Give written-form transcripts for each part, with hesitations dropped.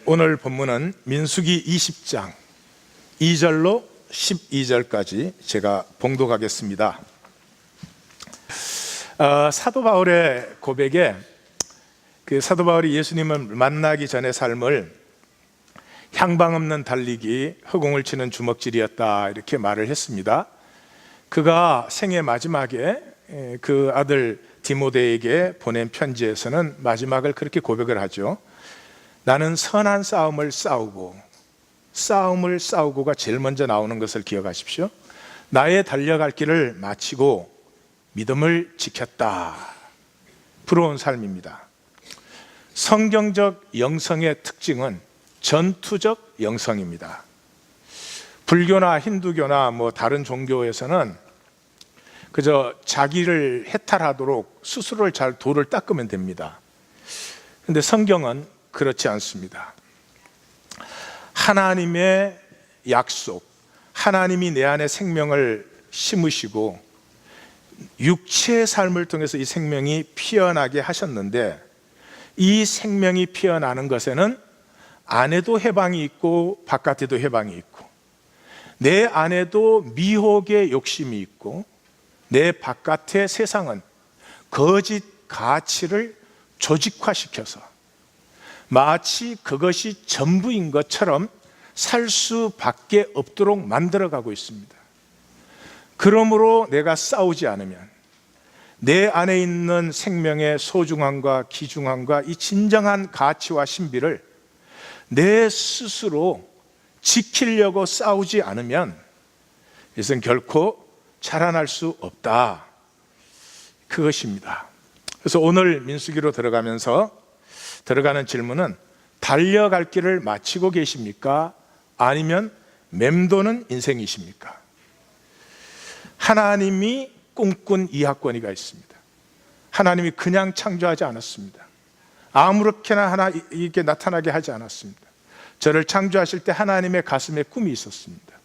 오늘 본문은 민수기 20장 2절로 12절까지 제가 봉독하겠습니다. 사도 바울의 고백에 사도 바울이 예수님을 만나기 전의 삶을 향방 없는 달리기, 허공을 치는 주먹질이었다, 이렇게 말을 했습니다. 그가 생애 마지막에 그 아들 디모데에게 보낸 편지에서는 마지막을 그렇게 고백을 하죠. 나는 선한 싸움을 싸우고가 제일 먼저 나오는 것을 기억하십시오. 나의 달려갈 길을 마치고 믿음을 지켰다. 부러운 삶입니다. 성경적 영성의 특징은 전투적 영성입니다. 불교나 힌두교나 다른 종교에서는 그저 자기를 해탈하도록 스스로를 잘 도를 닦으면 됩니다. 그런데 성경은 그렇지 않습니다. 하나님의 약속, 하나님이 내 안에 생명을 심으시고 육체의 삶을 통해서 이 생명이 피어나게 하셨는데, 이 생명이 피어나는 것에는 안에도 해방이 있고 바깥에도 해방이 있고, 내 안에도 미혹의 욕심이 있고 내 바깥의 세상은 거짓 가치를 조직화시켜서 마치 그것이 전부인 것처럼 살 수밖에 없도록 만들어가고 있습니다. 그러므로 내가 싸우지 않으면 내 안에 있는 생명의 소중함과 귀중함과 이 진정한 가치와 신비를 내 스스로 지키려고 싸우지 않으면 이것은 결코 자라날 수 없다, 그것입니다. 그래서 오늘 민수기로 들어가는 질문은 달려갈 길을 마치고 계십니까? 아니면 맴도는 인생이십니까? 하나님이 꿈꾼 이하권위가 있습니다. 하나님이 그냥 창조하지 않았습니다. 아무렇게나 이렇게 나타나게 하지 않았습니다. 저를 창조하실 때 하나님의 가슴에 꿈이 있었습니다.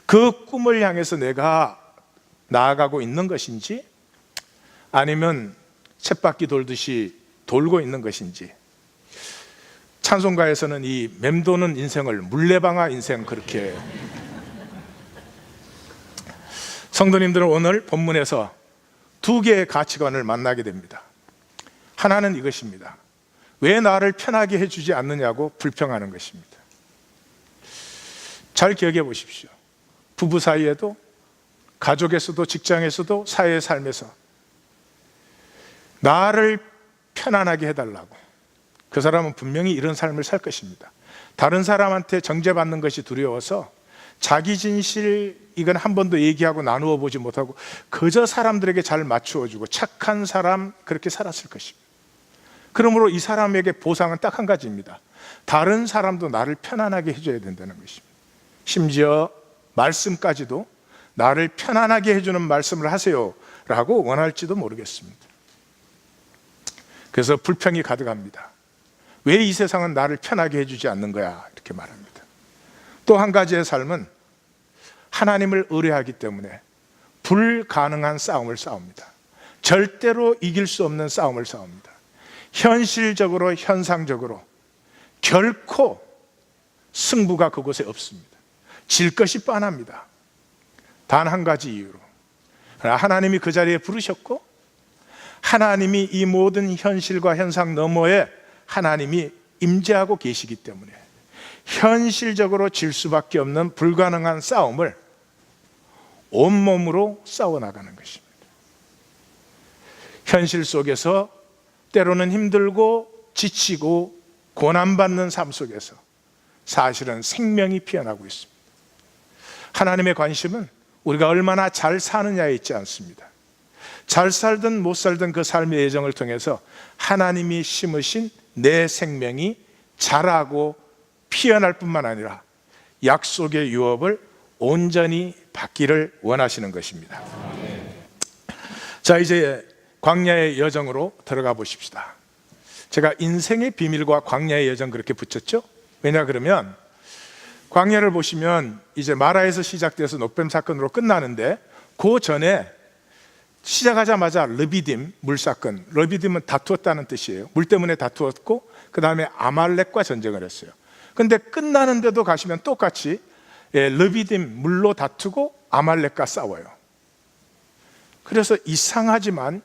그 꿈을 향해서 내가 나아가고 있는 것인지, 아니면 쳇바퀴 돌듯이 돌고 있는 것인지. 찬송가에서는 이 맴도는 인생을 물레방아 인생, 그렇게. 성도님들은 오늘 본문에서 두 개의 가치관을 만나게 됩니다. 하나는 이것입니다. 왜 나를 편하게 해주지 않느냐고 불평하는 것입니다. 잘 기억해 보십시오. 부부 사이에도, 가족에서도, 직장에서도, 사회의 삶에서 나를 편안하게 해달라고, 그 사람은 분명히 이런 삶을 살 것입니다. 다른 사람한테 정죄받는 것이 두려워서 자기 진실, 이건 한 번도 얘기하고 나누어 보지 못하고 그저 사람들에게 잘 맞추어주고 착한 사람, 그렇게 살았을 것입니다. 그러므로 이 사람에게 보상은 딱 한 가지입니다. 다른 사람도 나를 편안하게 해줘야 된다는 것입니다. 심지어 말씀까지도 나를 편안하게 해주는 말씀을 하세요 라고 원할지도 모르겠습니다. 그래서 불평이 가득합니다. 왜 이 세상은 나를 편하게 해주지 않는 거야, 이렇게 말합니다. 또 한 가지의 삶은 하나님을 의뢰하기 때문에 불가능한 싸움을 싸웁니다. 절대로 이길 수 없는 싸움을 싸웁니다. 현실적으로, 현상적으로 결코 승부가 그곳에 없습니다. 질 것이 뻔합니다. 단 한 가지 이유로, 하나님이 그 자리에 부르셨고 하나님이 이 모든 현실과 현상 너머에 하나님이 임재하고 계시기 때문에 현실적으로 질 수밖에 없는 불가능한 싸움을 온몸으로 싸워나가는 것입니다. 현실 속에서 때로는 힘들고 지치고 고난받는 삶 속에서 사실은 생명이 피어나고 있습니다. 하나님의 관심은 우리가 얼마나 잘 사느냐에 있지 않습니다. 잘 살든 못 살든 그 삶의 예정을 통해서 하나님이 심으신 내 생명이 자라고 피어날 뿐만 아니라 약속의 유업을 온전히 받기를 원하시는 것입니다. 자, 이제 광야의 여정으로 들어가 보십시다. 제가 인생의 비밀과 광야의 여정 그렇게 붙였죠? 왜냐 그러면 광야를 보시면 이제 마라에서 시작돼서 녹뱀 사건으로 끝나는데 그 전에 시작하자마자 르비딤, 물사건. 르비딤은 다투었다는 뜻이에요. 물 때문에 다투었고 그 다음에 아말렉과 전쟁을 했어요. 근데 끝나는데도 가시면 똑같이 르비딤, 물로 다투고 아말렉과 싸워요. 그래서 이상하지만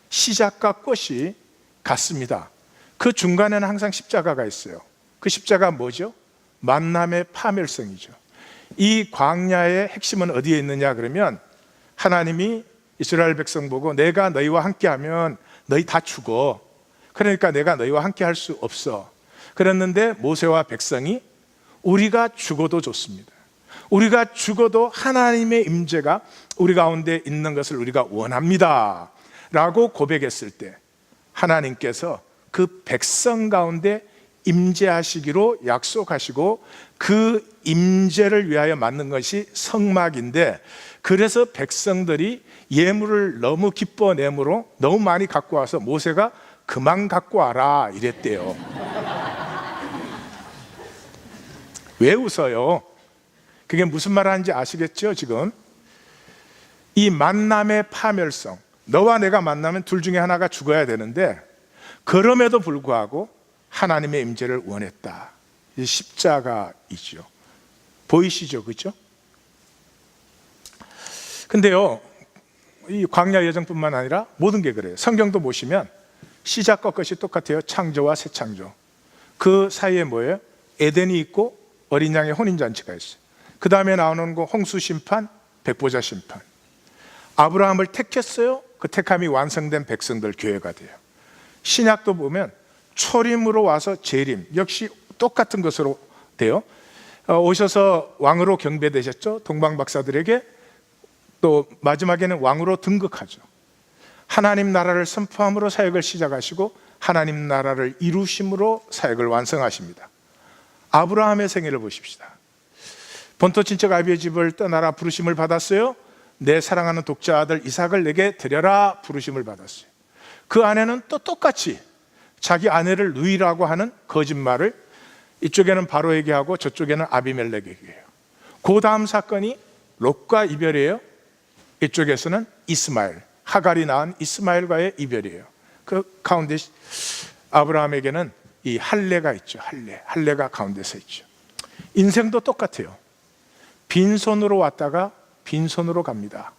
시작과 끝이 같습니다. 그 중간에는 항상 십자가가 있어요. 그 십자가 뭐죠? 만남의 파멸성이죠. 이 광야의 핵심은 어디에 있느냐 그러면, 하나님이 이스라엘 백성 보고 내가 너희와 함께하면 너희 다 죽어. 그러니까 내가 너희와 함께 할 수 없어. 그랬는데 모세와 백성이 우리가 죽어도 좋습니다. 우리가 죽어도 하나님의 임재가 우리 가운데 있는 것을 우리가 원합니다 라고 고백했을 때, 하나님께서 그 백성 가운데 임재하시기로 약속하시고 그 임재를 위하여 만든 것이 성막인데, 그래서 백성들이 예물을 너무 기뻐 내므로 너무 많이 갖고 와서 모세가 그만 갖고 와라 이랬대요. 왜 웃어요? 그게 무슨 말 하는지 아시겠죠? 지금 이 만남의 파멸성, 너와 내가 만나면 둘 중에 하나가 죽어야 되는데 그럼에도 불구하고 하나님의 임재를 원했다. 이 십자가이죠. 보이시죠? 그렇죠? 근데요, 이 광야 여정뿐만 아니라 모든 게 그래요. 성경도 보시면 시작과 끝이 똑같아요. 창조와 새 창조. 그 사이에 뭐예요? 에덴이 있고 어린 양의 혼인잔치가 있어요. 그 다음에 나오는 거 홍수 심판, 백보자 심판. 아브라함을 택했어요. 그 택함이 완성된 백성들, 교회가 돼요. 신약도 보면 초림으로 와서 재림, 역시 똑같은 것으로 돼요. 오셔서 왕으로 경배되셨죠. 동방박사들에게. 또 마지막에는 왕으로 등극하죠. 하나님 나라를 선포함으로 사역을 시작하시고 하나님 나라를 이루심으로 사역을 완성하십니다. 아브라함의 생애를 보십시다. 본토 친척 아비의 집을 떠나라 부르심을 받았어요. 내 사랑하는 독자 아들 이삭을 내게 드려라 부르심을 받았어요. 그 아내는 또 똑같이 자기 아내를 누이라고 하는 거짓말을 이쪽에는 바로에게 하고 저쪽에는 아비멜렉에게 해요. 그 다음 사건이 롯과 이별이에요. 이쪽에서는 이스마엘, 하갈이 낳은 이스마엘과의 이별이에요. 그 가운데 아브라함에게는 이 할례가 있죠. 할례가 가운데 서 있죠. 인생도 똑같아요. 빈손으로 왔다가 빈손으로 갑니다.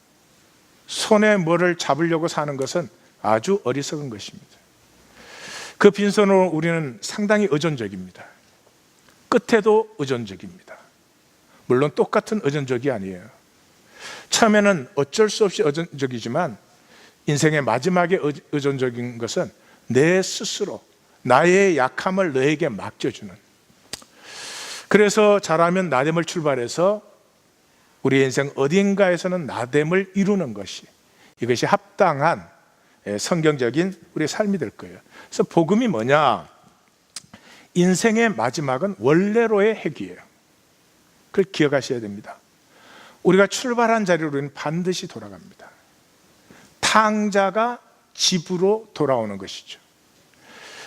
손에 뭐를 잡으려고 사는 것은 아주 어리석은 것입니다. 그 빈손으로 우리는 상당히 의존적입니다. 끝에도 의존적입니다. 물론 똑같은 의존적이 아니에요. 처음에는 어쩔 수 없이 의존적이지만 인생의 마지막에 의존적인 것은 내 스스로 나의 약함을 너에게 맡겨주는. 그래서 잘하면 나됨을 출발해서 우리 인생 어딘가에서는 나됨을 이루는 것이, 이것이 합당한 성경적인 우리의 삶이 될 거예요. 그래서 복음이 뭐냐? 인생의 마지막은 원래로의 핵이에요. 그걸 기억하셔야 됩니다. 우리가 출발한 자리로 우리는 반드시 돌아갑니다. 탕자가 집으로 돌아오는 것이죠.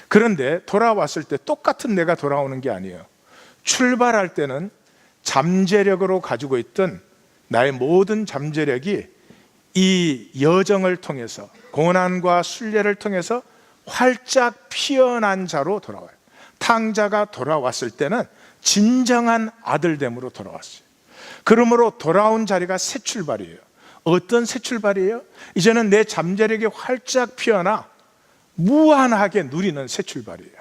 그런데 돌아왔을 때 똑같은 내가 돌아오는 게 아니에요. 출발할 때는 잠재력으로 가지고 있던 나의 모든 잠재력이 이 여정을 통해서, 고난과 순례를 통해서 활짝 피어난 자로 돌아와요. 탕자가 돌아왔을 때는 진정한 아들됨으로 돌아왔어요. 그러므로 돌아온 자리가 새 출발이에요. 어떤 새 출발이에요? 이제는 내 잠재력이 활짝 피어나 무한하게 누리는 새 출발이에요.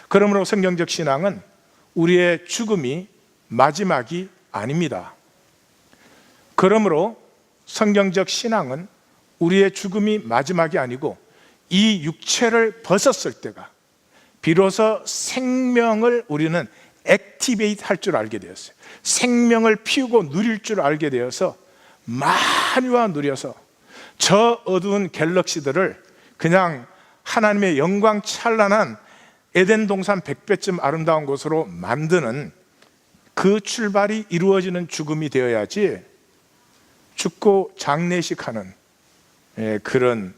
그러므로 성경적 신앙은 우리의 죽음이 마지막이 아닙니다. 그러므로 성경적 신앙은 우리의 죽음이 마지막이 아니고 이 육체를 벗었을 때가 비로소 생명을 우리는 액티베이트 할 줄 알게 되었어요. 생명을 피우고 누릴 줄 알게 되어서 만유와 누려서 저 어두운 갤럭시들을 그냥 하나님의 영광 찬란한 에덴 동산 100배쯤 아름다운 곳으로 만드는 그 출발이 이루어지는 죽음이 되어야지 죽고 장례식하는 그런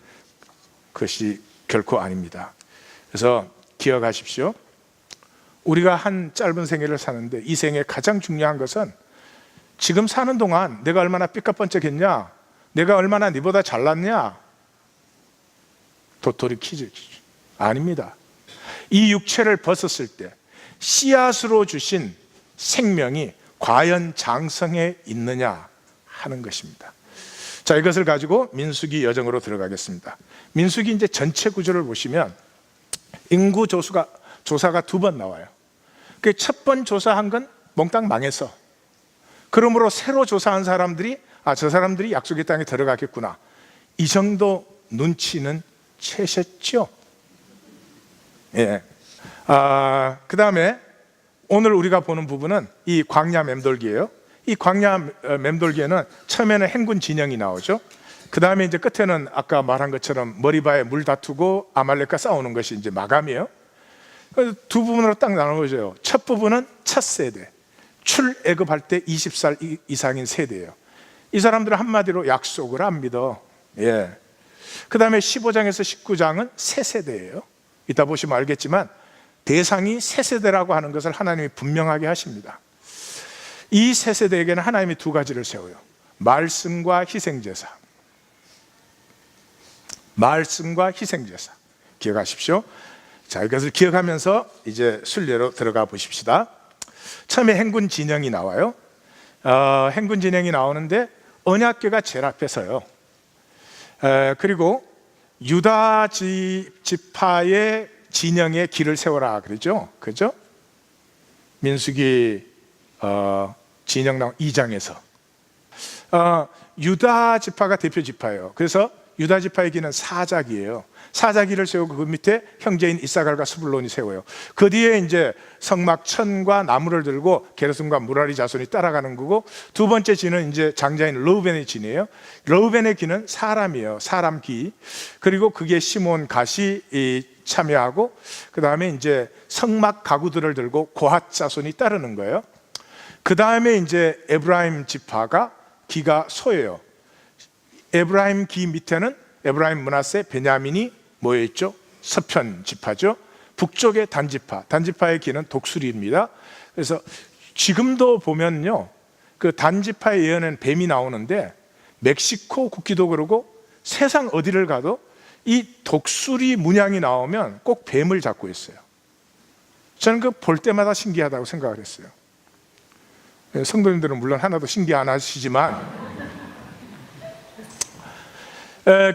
것이 결코 아닙니다. 그래서 기억하십시오. 우리가 한 짧은 생애를 사는데 이 생애 가장 중요한 것은 지금 사는 동안 내가 얼마나 삐까뻔쩍했냐, 내가 얼마나 네보다 잘났냐, 도토리 퀴즈. 아닙니다. 이 육체를 벗었을 때 씨앗으로 주신 생명이 과연 장성해 있느냐 하는 것입니다. 자, 이것을 가지고 민수기 여정으로 들어가겠습니다. 민수기 이제 전체 구조를 보시면 인구 조사가 두 번 나와요. 그 첫 번 조사한 건 몽땅 망해서, 그러므로 새로 조사한 사람들이 저 사람들이 약속의 땅에 들어가겠구나, 이 정도 눈치는 채셨죠. 예. 그 다음에 오늘 우리가 보는 부분은 이 광야 맴돌기예요. 이 광야 맴돌기에는 처음에는 행군 진영이 나오죠. 그 다음에 이제 끝에는 아까 말한 것처럼 머리바에 물 다투고 아말렉과 싸우는 것이 이제 마감이에요. 두 부분으로 딱 나눠져요. 첫 부분은 첫 세대, 출애굽할 때 20살 이상인 세대예요. 이 사람들은 한마디로 약속을 안 믿어. 예. 그 다음에 15장에서 19장은 새 세대예요. 이따 보시면 알겠지만 대상이 새 세대라고 하는 것을 하나님이 분명하게 하십니다. 이 새 세대에게는 하나님이 두 가지를 세워요. 말씀과 희생제사. 말씀과 희생제사. 기억하십시오. 자, 이것을 기억하면서 이제 순례로 들어가 보십시다. 처음에 행군 진영이 나와요. 행군 진영이 나오는데 언약궤가 제일 앞에 서요. 그리고 유다 지파의 진영에 길을 세워라 그러죠. 그죠? 민수기 진영 나온 2장에서 유다 지파가 대표 지파예요. 그래서 유다 지파의 길은 사자기예요. 사자기를 세우고 그 밑에 형제인 이사갈과 스불론이 세워요. 그 뒤에 이제 성막 천과 나무를 들고 게르손과 무라리 자손이 따라가는 거고, 두 번째 진은 이제 장자인 르우벤의 진이에요. 르우벤의 기는 사람이에요. 사람 기. 그리고 그게 시몬 갓이 참여하고, 그 다음에 이제 성막 가구들을 들고 고핫 자손이 따르는 거예요. 그 다음에 이제 에브라임 지파가 기가 소예요. 에브라임 기 밑에는 에브라임, 므낫세, 베냐민이 모여있죠. 서편 지파죠. 북쪽의 단지파, 단지파의 기는 독수리입니다. 그래서 지금도 보면요, 그 단지파의 예언에는 뱀이 나오는데 멕시코 국기도 그러고 세상 어디를 가도 이 독수리 문양이 나오면 꼭 뱀을 잡고 있어요. 저는 그 볼 때마다 신기하다고 생각을 했어요. 성도님들은 물론 하나도 신기 안 하시지만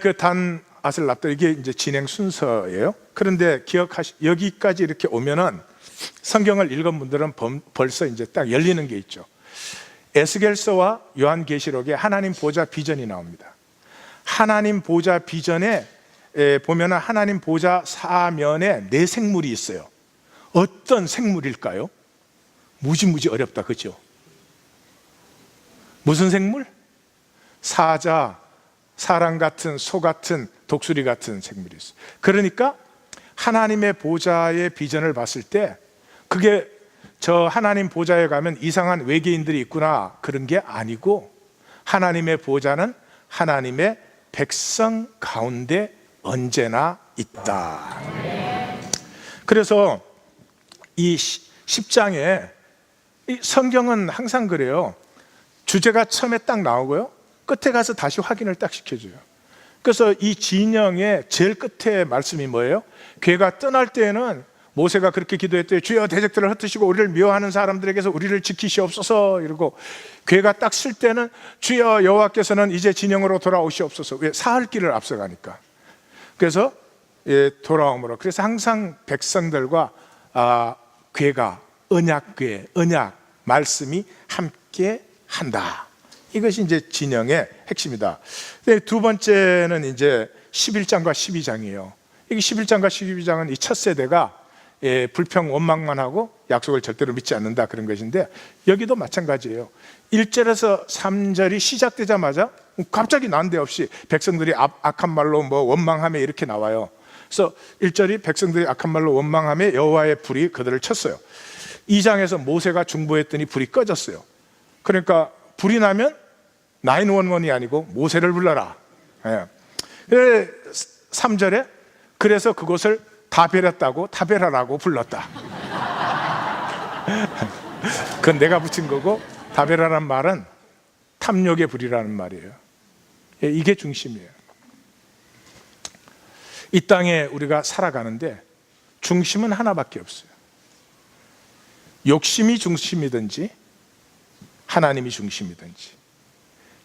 그 단 아슬랍들, 이게 이제 진행 순서예요. 그런데 여기까지 이렇게 오면은 성경을 읽은 분들은 벌써 이제 딱 열리는 게 있죠. 에스겔서와 요한계시록에 하나님 보좌 비전이 나옵니다. 하나님 보좌 비전에 보면은 하나님 보좌 사면에 네 생물이 있어요. 어떤 생물일까요? 무지무지 어렵다, 그죠? 무슨 생물? 사자, 사람 같은, 소 같은, 독수리 같은 생물이 있어요. 그러니까 하나님의 보좌의 비전을 봤을 때 그게 저 하나님 보좌에 가면 이상한 외계인들이 있구나, 그런 게 아니고 하나님의 보좌는 하나님의 백성 가운데 언제나 있다. 그래서 이 10장에 성경은 항상 그래요. 주제가 처음에 딱 나오고요, 끝에 가서 다시 확인을 딱 시켜줘요. 그래서 이 진영의 제일 끝에 말씀이 뭐예요? 괴가 떠날 때에는 모세가 그렇게 기도했대요. 주여, 대적들을 흩으시고 우리를 미워하는 사람들에게서 우리를 지키시옵소서. 이러고 괴가 딱 쓸 때는 주여 여호와께서는 이제 진영으로 돌아오시옵소서. 왜? 사흘 길을 앞서가니까. 그래서 돌아옴으로. 그래서 항상 백성들과 괴가, 언약궤, 언약 말씀이 함께 한다. 이것이 이제 진영의 핵심이다. 두 번째는 이제 11장과 12장이에요. 이게 11장과 12장은 이 첫 세대가 불평 원망만 하고 약속을 절대로 믿지 않는다, 그런 것인데 여기도 마찬가지예요. 1절에서 3절이 시작되자마자 갑자기 난데없이 백성들이 악한 말로 뭐 원망하며 이렇게 나와요. 그래서 1절이 백성들이 악한 말로 원망하며 여호와의 불이 그들을 쳤어요. 2장에서 모세가 중보했더니 불이 꺼졌어요. 그러니까 불이 나면 911이 아니고 모세를 불러라. 3절에 그래서 그곳을 다베렸다고 타베라라고 불렀다. 그건 내가 붙인 거고, 다베라란 말은 탐욕의 불이라는 말이에요. 이게 중심이에요. 이 땅에 우리가 살아가는데 중심은 하나밖에 없어요. 욕심이 중심이든지 하나님이 중심이든지.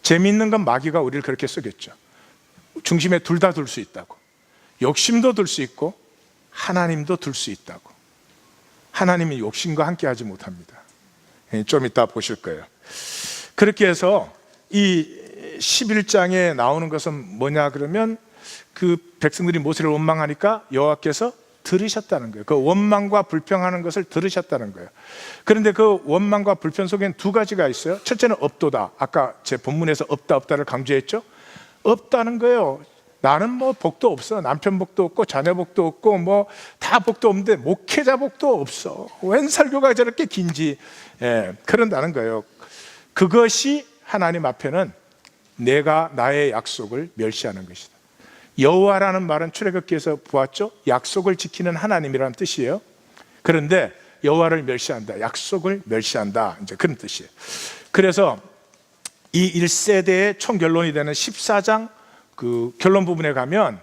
재미있는 건 마귀가 우리를 그렇게 속였죠. 중심에 둘 다 둘 수 있다고. 욕심도 둘 수 있고 하나님도 둘 수 있다고. 하나님이 욕심과 함께 하지 못합니다. 좀 이따 보실 거예요. 그렇게 해서 이 11장에 나오는 것은 뭐냐 그러면 그 백성들이 모세를 원망하니까 여호와께서 들으셨다는 거예요. 그 원망과 불평하는 것을 들으셨다는 거예요. 그런데 그 원망과 불평 속에는 두 가지가 있어요. 첫째는 없도다. 아까 제 본문에서 없다를 강조했죠. 없다는 거예요. 나는 뭐 복도 없어. 남편 복도 없고 자녀 복도 없고 뭐 다 복도 없는데 목회자 복도 없어. 웬 설교가 저렇게 긴지. 그런다는 거예요. 그것이 하나님 앞에는 내가 나의 약속을 멸시하는 것이다. 여호와라는 말은 출애굽기에서 보았죠. 약속을 지키는 하나님이라는 뜻이에요. 그런데 여호와를 멸시한다, 약속을 멸시한다, 이제 그런 뜻이에요. 그래서 이 1세대의 총결론이 되는 14장 그 결론 부분에 가면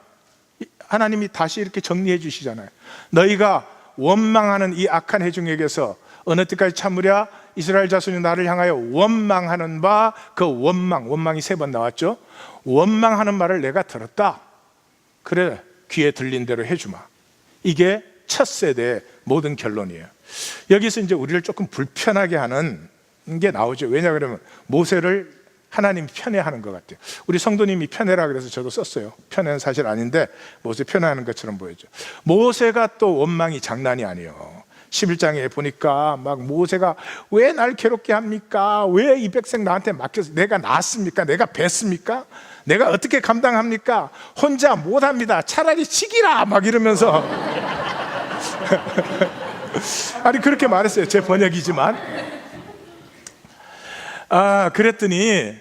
하나님이 다시 이렇게 정리해 주시잖아요. 너희가 원망하는 이 악한 회중에게서 어느 때까지 참으랴? 이스라엘 자손이 나를 향하여 원망하는 바, 그 원망이 3번 나왔죠. 원망하는 말을 내가 들었다. 그래, 귀에 들린 대로 해주마. 이게 첫 세대의 모든 결론이에요. 여기서 이제 우리를 조금 불편하게 하는 게 나오죠. 왜냐 그러면 모세를 하나님이 편애하는 것 같아요. 우리 성도님이 편애라 그래서 저도 썼어요. 편애는 사실 아닌데 모세 편애하는 것처럼 보여죠. 모세가 또 원망이 장난이 아니에요. 11장에 보니까 막 모세가 왜 날 괴롭게 합니까? 왜 이 백성 나한테 맡겨서 내가 낳았습니까? 내가 뱄습니까? 내가 어떻게 감당합니까? 혼자 못합니다. 차라리 치기라 막 이러면서 아니 그렇게 말했어요. 제 번역이지만 그랬더니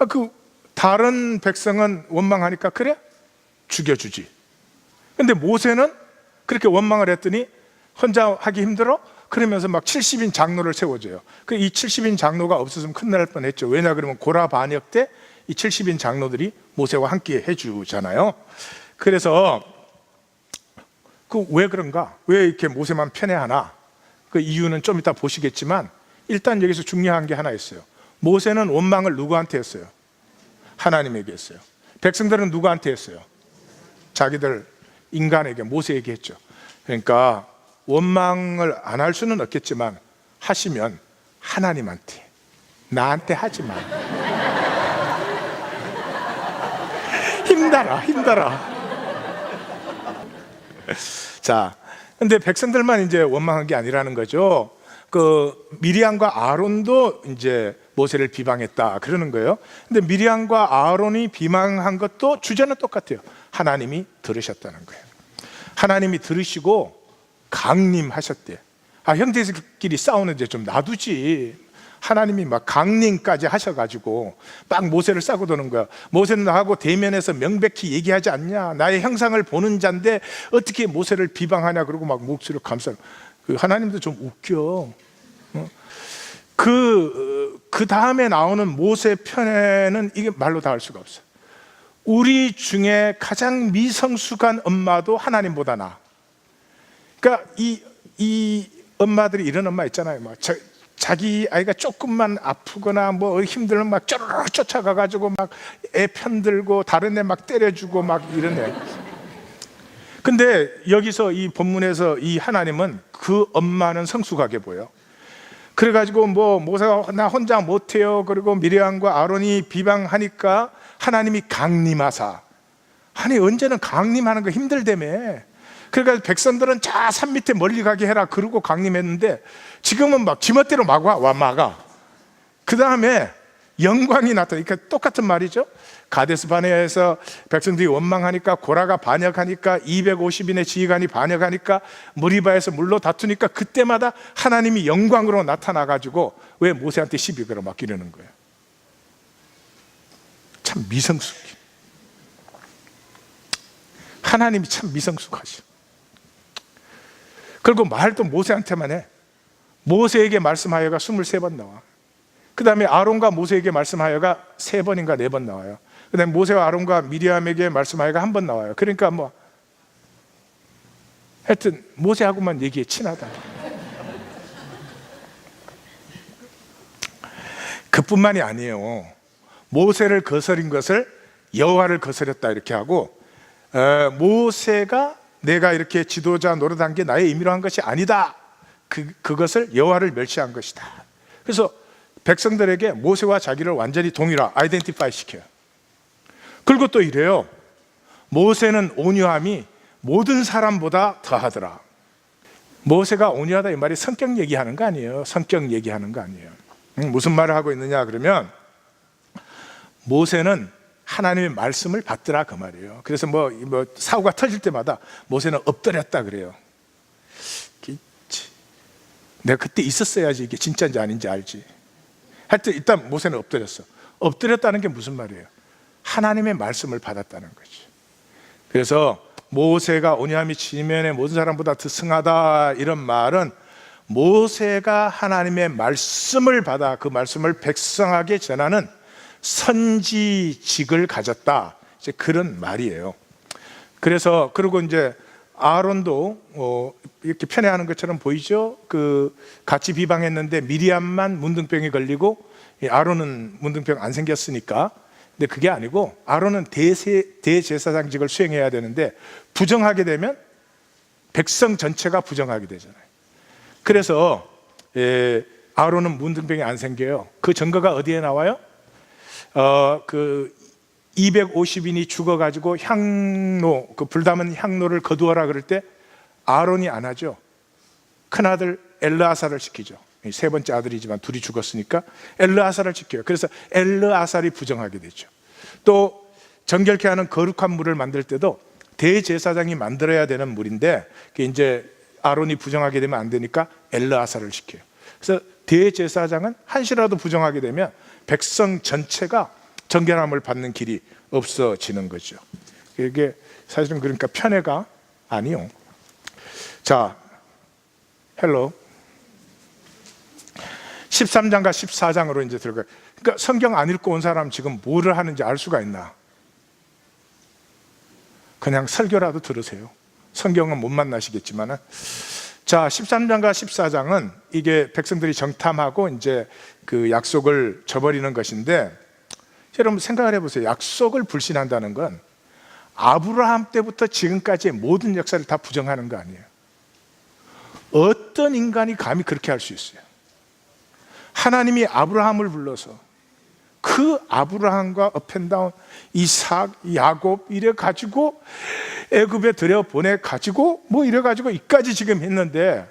그 다른 백성은 원망하니까 그래? 죽여주지. 근데 모세는 그렇게 원망을 했더니 혼자 하기 힘들어? 그러면서 막 70인 장로를 세워줘요. 이 70인 장로가 없었으면 큰일 날 뻔했죠. 왜냐 그러면 고라 반역 때 이 70인 장로들이 모세와 함께 해주잖아요. 그래서 왜 그런가? 왜 이렇게 모세만 편애하나? 그 이유는 좀 이따 보시겠지만 일단 여기서 중요한 게 하나 있어요. 모세는 원망을 누구한테 했어요? 하나님에게 했어요. 백성들은 누구한테 했어요? 자기들 인간에게, 모세에게 했죠. 그러니까 원망을 안 할 수는 없겠지만 하시면 하나님한테, 나한테 하지 마. 힘들어. 자, 근데 백성들만 이제 원망한 게 아니라는 거죠. 그 미리암과 아론도 이제 모세를 비방했다 그러는 거예요. 근데 미리암과 아론이 비방한 것도 주제는 똑같아요. 하나님이 들으셨다는 거예요. 하나님이 들으시고 강림하셨대. 형제들끼리 싸우는데 좀 놔두지. 하나님이 막 강림까지 하셔가지고 막 모세를 싸고 도는 거야. 모세는 나하고 대면에서 명백히 얘기하지 않냐? 나의 형상을 보는 자인데 어떻게 모세를 비방하냐? 그러고 막 목소리를 감싸는. 하나님도 좀 웃겨. 그 다음에 나오는 모세 편에는 이게 말로 다 할 수가 없어요. 우리 중에 가장 미성숙한 엄마도 하나님보다 나아. 그러니까 이 엄마들이 이런 엄마 있잖아요. 막 자기 아이가 조금만 아프거나 뭐 힘들면 막 쪼르르 쫓아가가지고 막 애 편들고 다른 애 막 때려주고 막 이런 애. 근데 여기서 이 본문에서 이 하나님은 그 엄마는 성숙하게 보여. 그래가지고 뭐 모세가 나 혼자 못해요. 그리고 미리암과 아론이 비방하니까 하나님이 강림하사. 아니 언제는 강림하는 거 힘들다며. 그러니까 백성들은 자 산 밑에 멀리 가게 해라 그러고 강림했는데 지금은 막 지멋대로 막아. 그 다음에 영광이 나타나. 그러니까 똑같은 말이죠. 가데스 바네아에서 백성들이 원망하니까 고라가 반역하니까 250인의 지휘관이 반역하니까 무리바에서 물로 다투니까 그때마다 하나님이 영광으로 나타나가지고 왜 모세한테 시비 걸어 맡기려는 거예요. 참 미성숙해. 하나님이 참 미성숙하셔. 그리고 말도 모세한테만 해. 모세에게 말씀하여가 23번 나와. 그 다음에 아론과 모세에게 말씀하여가 3번인가 4번 나와요. 그 다음에 모세와 아론과 미리암에게 말씀하여가 1번 나와요. 그러니까 뭐 하여튼 모세하고만 얘기해. 친하다. 그뿐만이 아니에요. 모세를 거스린 것을 여호와를 거스렸다 이렇게 하고, 모세가 내가 이렇게 지도자 노릇한 게 나의 임의로 한 것이 아니다, 그것을 여호와를 멸시한 것이다. 그래서 백성들에게 모세와 자기를 완전히 동일화, 아이덴티파이 시켜요. 그리고 또 이래요. 모세는 온유함이 모든 사람보다 더하더라. 모세가 온유하다 이 말이 성격 얘기하는 거 아니에요. 성격 얘기하는 거 아니에요. 무슨 말을 하고 있느냐 그러면, 모세는 하나님의 말씀을 받더라 그 말이에요. 그래서 뭐 사고가 터질 때마다 모세는 엎드렸다 그래요. 내가 그때 있었어야지 이게 진짜인지 아닌지 알지. 하여튼 일단 모세는 엎드렸어. 엎드렸다는 게 무슨 말이에요? 하나님의 말씀을 받았다는 거죠. 그래서 모세가 온유함이 지면의 모든 사람보다 더 승하다 이런 말은, 모세가 하나님의 말씀을 받아 그 말씀을 백성에게 전하는 선지직을 가졌다, 이제 그런 말이에요. 그래서 그리고 이제 아론도 이렇게 편애하는 것처럼 보이죠. 같이 비방했는데 미리암만 문둥병이 걸리고 아론은 문둥병 안 생겼으니까. 근데 그게 아니고, 아론은 대제사장직을 수행해야 되는데 부정하게 되면 백성 전체가 부정하게 되잖아요. 그래서 아론은 문둥병이 안 생겨요. 그 증거가 어디에 나와요? 250인이 죽어가지고 향로, 불담은 향로를 거두어라 그럴 때 아론이 안 하죠. 큰아들 엘르아살을 시키죠. 3번째 아들이지만 둘이 죽었으니까 엘르아살을 지켜요. 그래서 엘르아살이 부정하게 되죠. 또 정결케 하는 거룩한 물을 만들 때도 대제사장이 만들어야 되는 물인데, 이제 아론이 부정하게 되면 안 되니까 엘르아살을 시켜요. 그래서 대제사장은 한시라도 부정하게 되면 백성 전체가 정결함을 받는 길이 없어지는 거죠. 이게 사실은 그러니까 편애가 아니요. 자, 헬로 13장과 14장으로 이제 들어가요. 그러니까 성경 안 읽고 온 사람 지금 뭐를 하는지 알 수가 있나? 그냥 설교라도 들으세요. 성경은 못 만나시겠지만은. 자, 13장과 14장은 이게 백성들이 정탐하고 이제 그 약속을 저버리는 것인데, 여러분 생각을 해보세요. 약속을 불신한다는 건 아브라함 때부터 지금까지의 모든 역사를 다 부정하는 거 아니에요. 어떤 인간이 감히 그렇게 할 수 있어요? 하나님이 아브라함을 불러서 그 아브라함과 업앤다운 이삭, 야곱 이래 가지고 애굽에 들여 보내 가지고 뭐 이래 가지고 이까지 지금 했는데,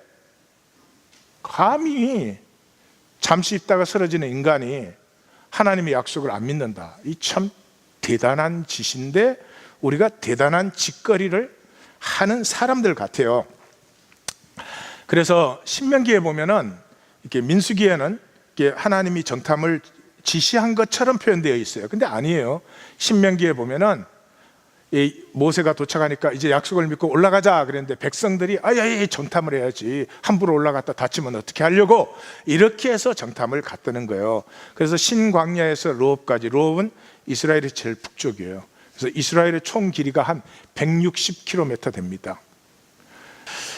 감히 잠시 있다가 쓰러지는 인간이 하나님의 약속을 안 믿는다. 이 참 대단한 짓인데, 우리가 대단한 짓거리를 하는 사람들 같아요. 그래서 신명기에 보면은 이렇게 민수기에는 이렇게 하나님이 정탐을 지시한 것처럼 표현되어 있어요. 근데 아니에요. 신명기에 보면은 이 모세가 도착하니까 이제 약속을 믿고 올라가자 그랬는데, 백성들이 아예 정탐을 해야지, 함부로 올라갔다 다치면 어떻게 하려고, 이렇게 해서 정탐을 갔다는 거예요. 그래서 신광야에서 르홉까지, 르홉은 이스라엘의 제일 북쪽이에요. 그래서 이스라엘의 총 길이가 한 160km 됩니다.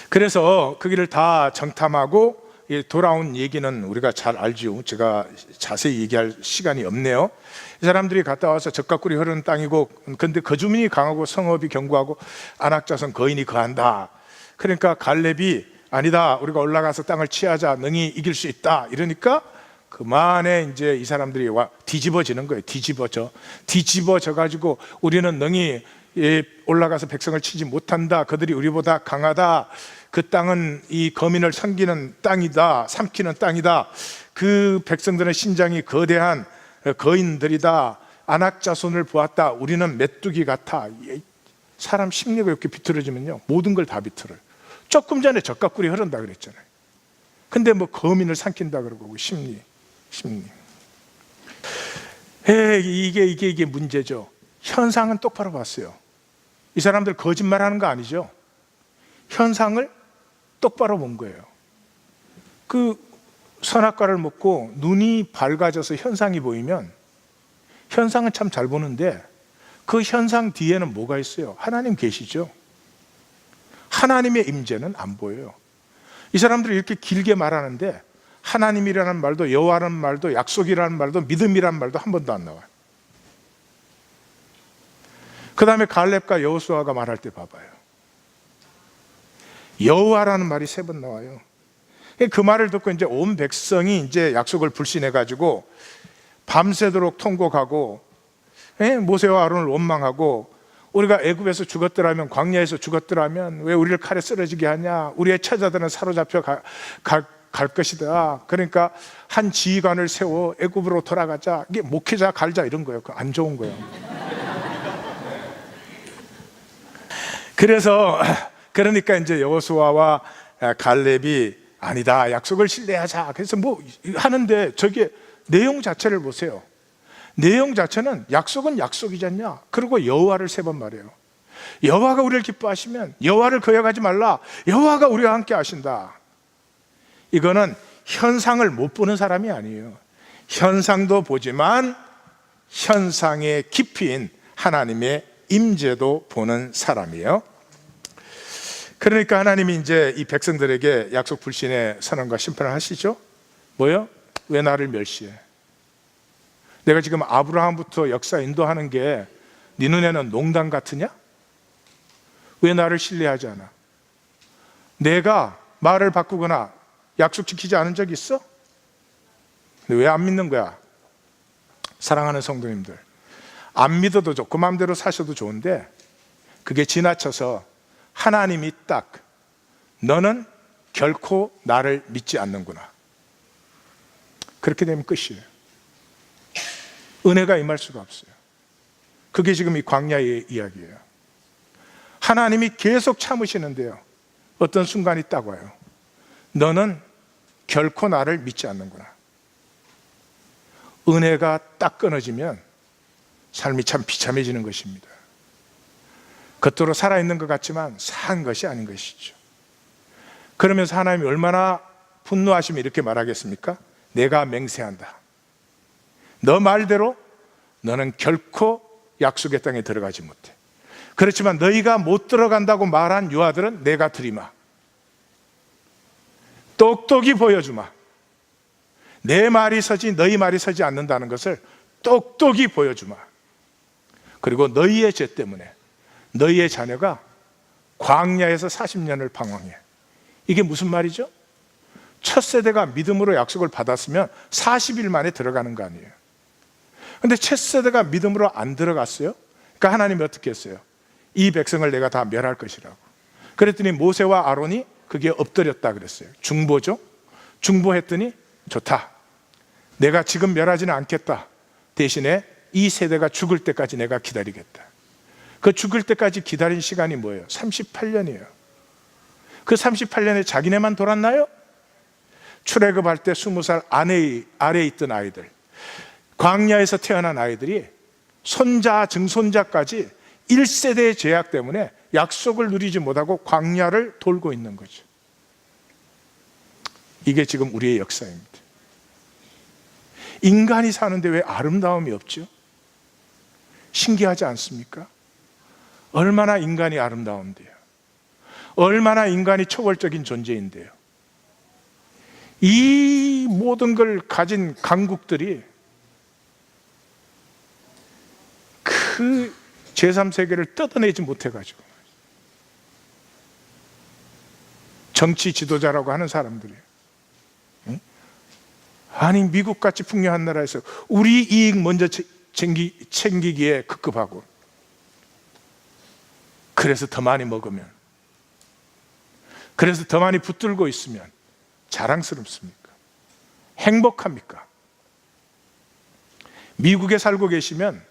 그래서 그 길을 다 정탐하고 돌아온 얘기는 우리가 잘 알죠. 제가 자세히 얘기할 시간이 없네요. 이 사람들이 갔다 와서 젖과 꿀이 흐르는 땅이고, 근데 거주민이 강하고 성읍이 견고하고 안악자손 거인이 거한다. 그러니까 갈렙이 아니다, 우리가 올라가서 땅을 취하자, 능히 이길 수 있다 이러니까 그만에 이제 이 사람들이 뒤집어지는 거예요. 뒤집어져 가지고 우리는 능히 올라가서 백성을 치지 못한다, 그들이 우리보다 강하다, 그 땅은 이 거민을 섬기는 땅이다, 삼키는 땅이다, 그 백성들의 신장이 거대한 거인들이다, 안악자손을 보았다, 우리는 메뚜기 같아. 사람 심리가 이렇게 비틀어지면요 모든 걸 다 비틀어요. 조금 전에 젖과 꿀이 흐른다 그랬잖아요. 근데 뭐 거민을 삼킨다 그러고, 심리. 이게 문제죠. 현상은 똑바로 봤어요. 이 사람들 거짓말하는 거 아니죠? 현상을 똑바로 본 거예요. 선악과를 먹고 눈이 밝아져서 현상이 보이면 현상은 참 잘 보는데 그 현상 뒤에는 뭐가 있어요? 하나님 계시죠? 하나님의 임재는 안 보여요. 이 사람들이 이렇게 길게 말하는데 하나님이라는 말도, 여호와라는 말도, 약속이라는 말도, 믿음이라는 말도 한 번도 안 나와요. 그 다음에 갈렙과 여호수아가 말할 때 봐봐요. 여호와라는 말이 3번 나와요. 그 말을 듣고 이제 온 백성이 이제 약속을 불신해가지고 밤새도록 통곡하고, 모세와 아론을 원망하고, 우리가 애굽에서 죽었더라면, 광야에서 죽었더라면 왜 우리를 칼에 쓰러지게 하냐, 우리의 처자들은 사로잡혀 갈 것이다. 그러니까 한 지휘관을 세워 애굽으로 돌아가자, 이게 목회자 갈자 이런 거예요. 그거 안 좋은 거예요. 그러니까 이제 여호수아와 갈렙이 아니다, 약속을 신뢰하자. 그래서 뭐 하는데 저게 내용 자체를 보세요. 내용 자체는 약속은 약속이지 않냐. 그리고 여호와를 3번 말해요. 여호와가 우리를 기뻐하시면 여호와를 거역하지 말라. 여호와가 우리와 함께 하신다. 이거는 현상을 못 보는 사람이 아니에요. 현상도 보지만 현상의 깊이인 하나님의 임재도 보는 사람이에요. 그러니까 하나님이 이제 이 백성들에게 약속 불신의 선언과 심판을 하시죠. 뭐요? 왜 나를 멸시해? 내가 지금 아브라함부터 역사 인도하는 게 네 눈에는 농담 같으냐? 왜 나를 신뢰하지 않아? 내가 말을 바꾸거나 약속 지키지 않은 적 있어? 근데 왜 안 믿는 거야? 사랑하는 성도님들, 안 믿어도 좋고 마음대로 사셔도 좋은데 그게 지나쳐서 하나님이 딱 너는 결코 나를 믿지 않는구나, 그렇게 되면 끝이에요. 은혜가 임할 수가 없어요. 그게 지금 이 광야의 이야기예요. 하나님이 계속 참으시는데요, 어떤 순간이 딱 와요. 너는 결코 나를 믿지 않는구나. 은혜가 딱 끊어지면 삶이 참 비참해지는 것입니다. 겉으로 살아있는 것 같지만 산 것이 아닌 것이죠. 그러면서 하나님이 얼마나 분노하시면 이렇게 말하겠습니까? 내가 맹세한다. 너 말대로 너는 결코 약속의 땅에 들어가지 못해. 그렇지만 너희가 못 들어간다고 말한 유아들은 내가 들이마. 똑똑히 보여주마. 내 말이 서지 너희 말이 서지 않는다는 것을 똑똑히 보여주마. 그리고 너희의 죄 때문에 너희의 자녀가 광야에서 40년을 방황해. 이게 무슨 말이죠? 첫 세대가 믿음으로 약속을 받았으면 40일 만에 들어가는 거 아니에요. 근데 첫 세대가 믿음으로 안 들어갔어요. 그러니까 하나님이 어떻게 했어요? 이 백성을 내가 다 멸할 것이라고. 그랬더니 모세와 아론이 그게 엎드렸다 그랬어요. 중보죠. 중보했더니 좋다, 내가 지금 멸하지는 않겠다. 대신에 이 세대가 죽을 때까지 내가 기다리겠다. 그 죽을 때까지 기다린 시간이 뭐예요? 38년이에요. 그 38년에 자기네만 돌았나요? 출애굽할 때 20살 아래에 있던 아이들, 광야에서 태어난 아이들이 손자, 증손자까지 1세대의 죄악 때문에 약속을 누리지 못하고 광야를 돌고 있는 거죠. 이게 지금 우리의 역사입니다. 인간이 사는데 왜 아름다움이 없죠? 신기하지 않습니까? 얼마나 인간이 아름다운데요, 얼마나 인간이 초월적인 존재인데요. 이 모든 걸 가진 강국들이 그 제3세계를 뜯어내지 못해가지고 정치 지도자라고 하는 사람들이, 아니 미국같이 풍요한 나라에서 우리 이익 먼저 챙기기에 급급하고, 그래서 더 많이 먹으면, 그래서 더 많이 붙들고 있으면 자랑스럽습니까? 행복합니까? 미국에 살고 계시면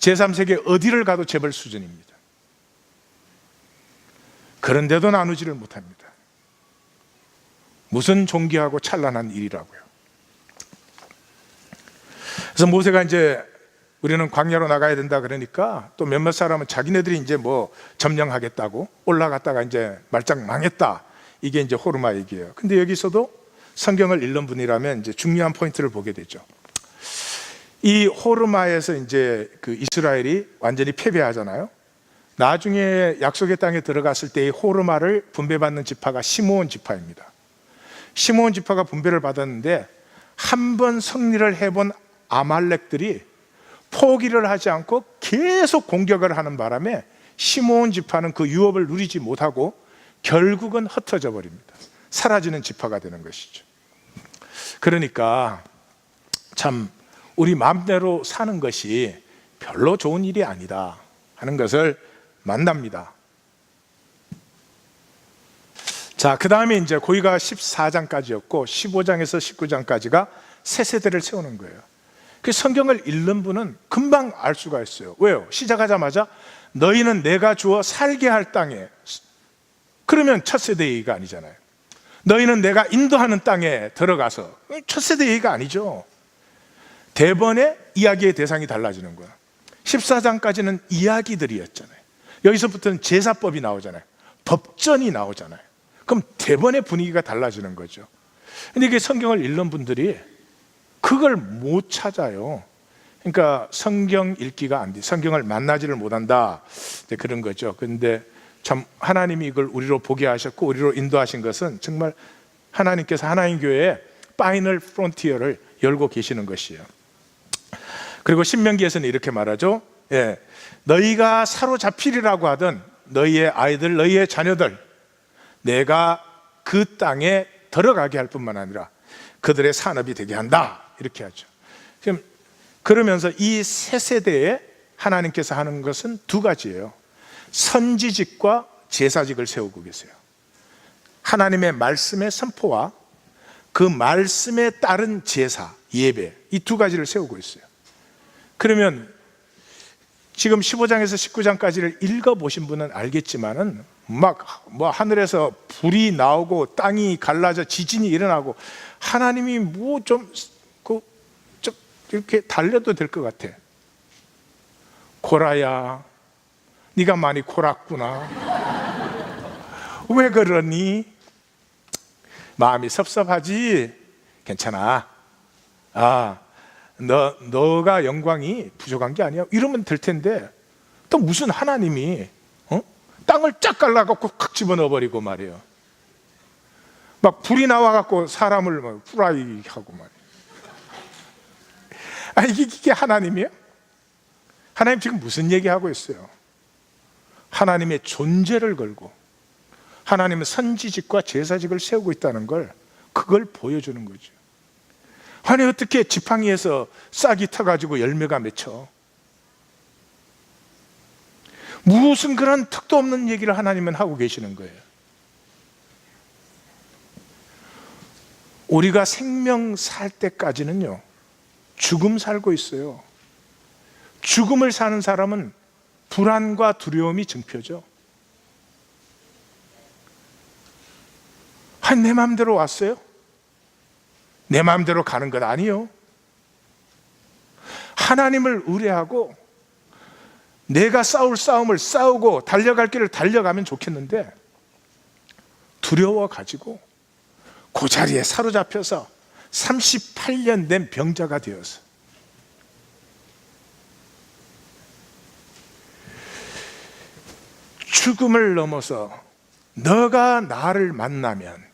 제3세계 어디를 가도 재벌 수준입니다. 그런데도 나누지를 못합니다. 무슨 존귀하고 찬란한 일이라고요. 그래서 모세가 이제 우리는 광야로 나가야 된다 그러니까 또 몇몇 사람은 자기네들이 이제 뭐 점령하겠다고 올라갔다가 이제 말짱 망했다, 이게 이제 호르마 얘기예요. 근데 여기서도 성경을 읽는 분이라면 이제 중요한 포인트를 보게 되죠. 이 호르마에서 이제 그 이스라엘이 완전히 패배하잖아요. 나중에 약속의 땅에 들어갔을 때 이 호르마를 분배받는 지파가 시므온 지파입니다. 시므온 지파가 분배를 받았는데 한 번 승리를 해본 아말렉들이 포기를 하지 않고 계속 공격을 하는 바람에 시므온 지파는 그 유업을 누리지 못하고 결국은 흩어져 버립니다. 사라지는 지파가 되는 것이죠. 그러니까 참 우리 마음대로 사는 것이 별로 좋은 일이 아니다 하는 것을 만납니다. 자, 그 다음에 이제 거기가 14장까지였고 15장에서 19장까지가 새 세대를 세우는 거예요. 그 성경을 읽는 분은 금방 알 수가 있어요. 왜요? 시작하자마자 너희는 내가 주어 살게 할 땅에, 그러면 첫 세대 얘기가 아니잖아요. 너희는 내가 인도하는 땅에 들어가서, 첫 세대 얘기가 아니죠. 대번에 이야기의 대상이 달라지는 거야. 14장까지는 이야기들이었잖아요. 여기서부터는 제사법이 나오잖아요. 법전이 나오잖아요. 그럼 대번의 분위기가 달라지는 거죠. 근데 이게 성경을 읽는 분들이 그걸 못 찾아요. 그러니까 성경 읽기가 안 돼. 성경을 만나지를 못한다. 그런 거죠. 근데 참 하나님이 이걸 우리로 보게 하셨고 우리로 인도하신 것은 정말 하나님께서 하나님 교회에 파이널 프론티어를 열고 계시는 것이에요. 그리고 신명기에서는 이렇게 말하죠. 너희가 사로잡히리라고 하던 너희의 아이들, 너희의 자녀들, 내가 그 땅에 들어가게 할 뿐만 아니라 그들의 산업이 되게 한다, 이렇게 하죠. 지금 그러면서 이 새 세대에 하나님께서 하는 것은 두 가지예요. 선지직과 제사직을 세우고 계세요. 하나님의 말씀의 선포와 그 말씀에 따른 제사, 예배, 이 두 가지를 세우고 있어요. 그러면 지금 15장에서 19장까지를 읽어보신 분은 알겠지만은 막 뭐 하늘에서 불이 나오고 땅이 갈라져 지진이 일어나고 하나님이 뭐 좀 이렇게 달려도 될 것 같아. 고라야, 네가 많이 골았구나. 왜 그러니? 마음이 섭섭하지? 괜찮아. 너가 영광이 부족한 게 아니야. 이러면 될 텐데 또 무슨 하나님이 땅을 쫙 갈라갖고 칵 집어넣어버리고 말이에요. 막 불이 나와갖고 사람을 막 후라이 하고 말이에요. 이게 하나님이에요? 하나님 지금 무슨 얘기하고 있어요? 하나님의 존재를 걸고 하나님은 선지직과 제사직을 세우고 있다는 걸, 그걸 보여주는 거죠. 아니 어떻게 지팡이에서 싹이 터가지고 열매가 맺혀? 무슨 그런 턱도 없는 얘기를 하나님은 하고 계시는 거예요. 우리가 생명 살 때까지는요, 죽음 살고 있어요. 죽음을 사는 사람은 불안과 두려움이 증표죠. 내 마음대로 왔어요? 내 마음대로 가는 것 아니요. 하나님을 의뢰하고 내가 싸울 싸움을 싸우고 달려갈 길을 달려가면 좋겠는데 두려워가지고 그 자리에 사로잡혀서 38년 된 병자가 되어서 죽음을 넘어서 너가 나를 만나면,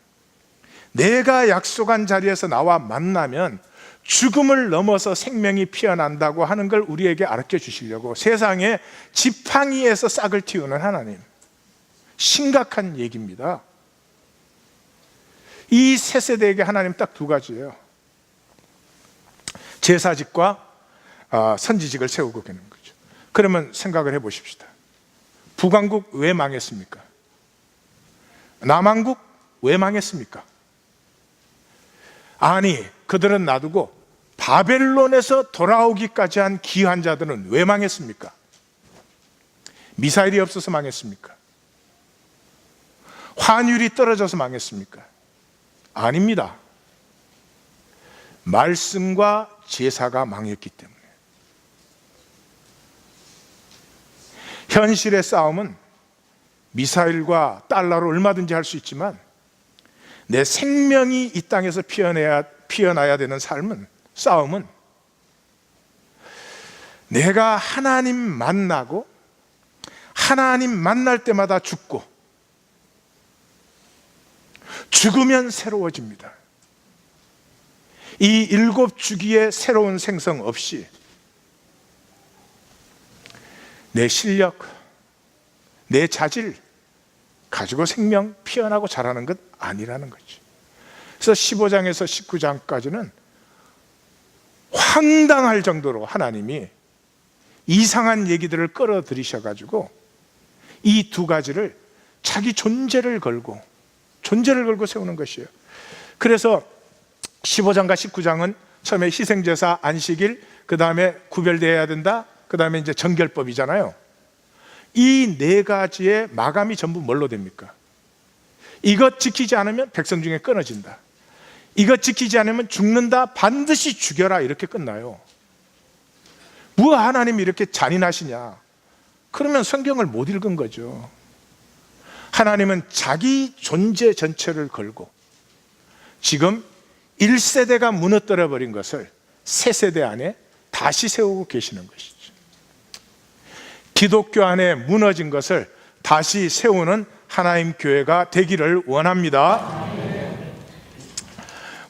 내가 약속한 자리에서 나와 만나면 죽음을 넘어서 생명이 피어난다고 하는 걸 우리에게 알려 주시려고 세상에 지팡이에서 싹을 틔우는 하나님, 심각한 얘기입니다. 이 새 세대에게 하나님 딱 두 가지예요. 제사직과 선지직을 세우고 계는 거죠. 그러면 생각을 해보십시다. 북왕국 왜 망했습니까? 남왕국 왜 망했습니까? 아니, 그들은 놔두고 바벨론에서 돌아오기까지 한 귀한 자들은 왜 망했습니까? 미사일이 없어서 망했습니까? 환율이 떨어져서 망했습니까? 아닙니다. 말씀과 제사가 망했기 때문에. 현실의 싸움은 미사일과 달러로 얼마든지 할 수 있지만 내 생명이 이 땅에서 피어나야 되는 싸움은 내가 하나님 만나고 하나님 만날 때마다 죽고 죽으면 새로워집니다. 이 7주기의 새로운 생성 없이 내 실력, 내 자질 가지고 생명 피어나고 자라는 것 아니라는 거지. 그래서 15장에서 19장까지는 황당할 정도로 하나님이 이상한 얘기들을 끌어들이셔가지고 이 두 가지를 자기 존재를 걸고 세우는 것이에요. 그래서 15장과 19장은 처음에 희생제사, 안식일, 그 다음에 구별되어야 된다, 그 다음에 이제 정결법이잖아요. 이 네 가지의 마감이 전부 뭘로 됩니까? 이것 지키지 않으면 백성 중에 끊어진다, 이것 지키지 않으면 죽는다, 반드시 죽여라, 이렇게 끝나요. 뭐 하나님이 이렇게 잔인하시냐? 그러면 성경을 못 읽은 거죠. 하나님은 자기 존재 전체를 걸고 지금 1세대가 무너뜨려 버린 것을 새 세대 안에 다시 세우고 계시는 것이죠. 기독교 안에 무너진 것을 다시 세우는 하나님 교회가 되기를 원합니다.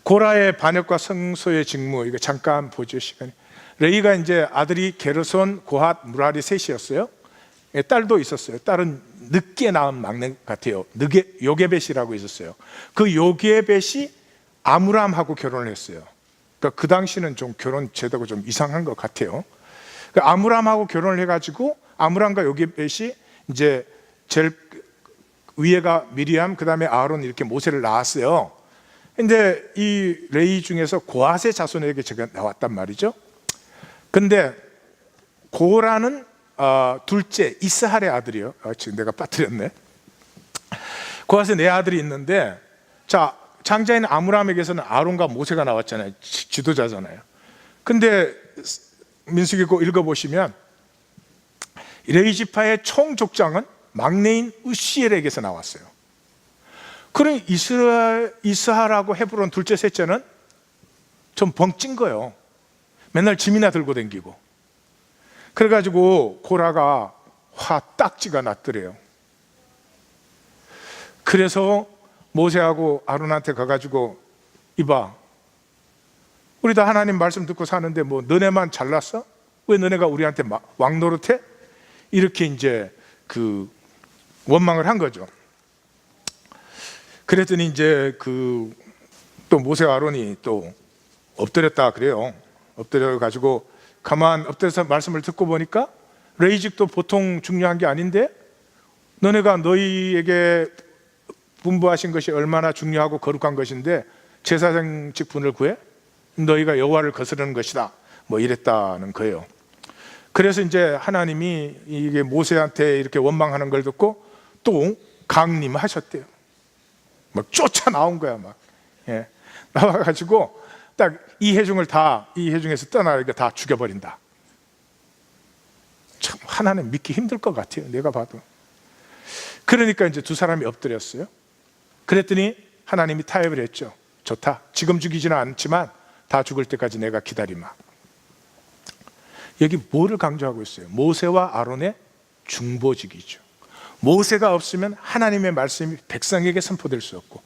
고라의 반역과 성소의 직무, 이거 잠깐 보죠, 시간이. 레이가 이제 아들이 게르손, 고핫, 무라리 셋이었어요. 딸도 있었어요. 딸은 늦게 낳은 막내 같아요. 요게벳이라고 있었어요. 그 요게벳이 아므람하고 결혼을 했어요. 그러니까 그 당시는 좀 결혼 제도가 좀 이상한 것 같아요. 그러니까 아므람하고 결혼을 해가지고 아므람과 요게벳이 이제 제일 위에가 미리암, 그 다음에 아론, 이렇게 모세를 낳았어요. 근데 이 레이 중에서 고핫의 자손에게 제가 나왔단 말이죠. 근데 고라는 둘째 이스할의 아들이요. 지금 내가 빠뜨렸네. 고핫에 네 아들이 있는데, 자, 장자인 아므람에게서는 아론과 모세가 나왔잖아요. 지도자잖아요. 근데 민수기 꼭 읽어보시면 레위 지파의 총족장은 막내인 우시엘에게서 나왔어요. 그럼 이스할하고 헤브론 둘째 셋째는 좀 벙찐 거예요. 맨날 짐이나 들고 다니고. 그래가지고 고라가 화 딱지가 났더래요. 그래서 모세하고 아론한테 가가지고, 이봐, 우리 다 하나님 말씀 듣고 사는데 뭐 너네만 잘났어? 왜 너네가 우리한테 왕 노릇해? 이렇게 이제 그 원망을 한 거죠. 그랬더니 이제 또 모세와 아론이 또 엎드렸다 그래요. 엎드려 가지고 가만 엎드려서 말씀을 듣고 보니까 레이직도 보통 중요한 게 아닌데, 너네가 너희에게 분부하신 것이 얼마나 중요하고 거룩한 것인데 제사장 직분을 구해? 너희가 여호와를 거스르는 것이다, 뭐 이랬다는 거예요. 그래서 이제 하나님이 이게 모세한테 이렇게 원망하는 걸 듣고 또 강림하셨대요. 막 쫓아 나온 거야, 막. 예. 나와가지고 딱 이 회중에서 떠나니까 다 죽여버린다. 참 하나님 믿기 힘들 것 같아요, 내가 봐도. 그러니까 이제 두 사람이 엎드렸어요. 그랬더니 하나님이 타협을 했죠. 좋다, 지금 죽이지는 않지만 다 죽을 때까지 내가 기다리마. 여기 뭐를 강조하고 있어요? 모세와 아론의 중보직이죠. 모세가 없으면 하나님의 말씀이 백성에게 선포될 수 없고,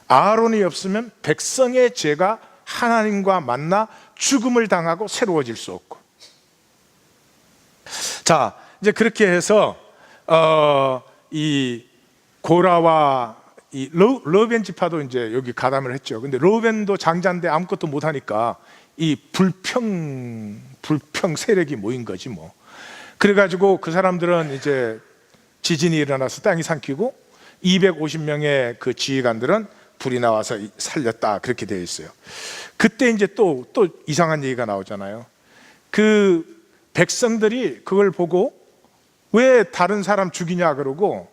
아론이 없으면 백성의 죄가 하나님과 만나 죽음을 당하고 새로워질 수 없고. 자, 이제 그렇게 해서 이 고라와 이 르우벤 지파도 이제 여기 가담을 했죠. 근데 르우벤도 장자인데 아무것도 못하니까 이 불평 세력이 모인 거지 뭐. 그래가지고 그 사람들은 이제 지진이 일어나서 땅이 삼키고 250명의 그 지휘관들은 불이 나와서 살렸다, 그렇게 되어 있어요. 그때 이제 또 이상한 얘기가 나오잖아요. 그 백성들이 그걸 보고 왜 다른 사람 죽이냐 그러고,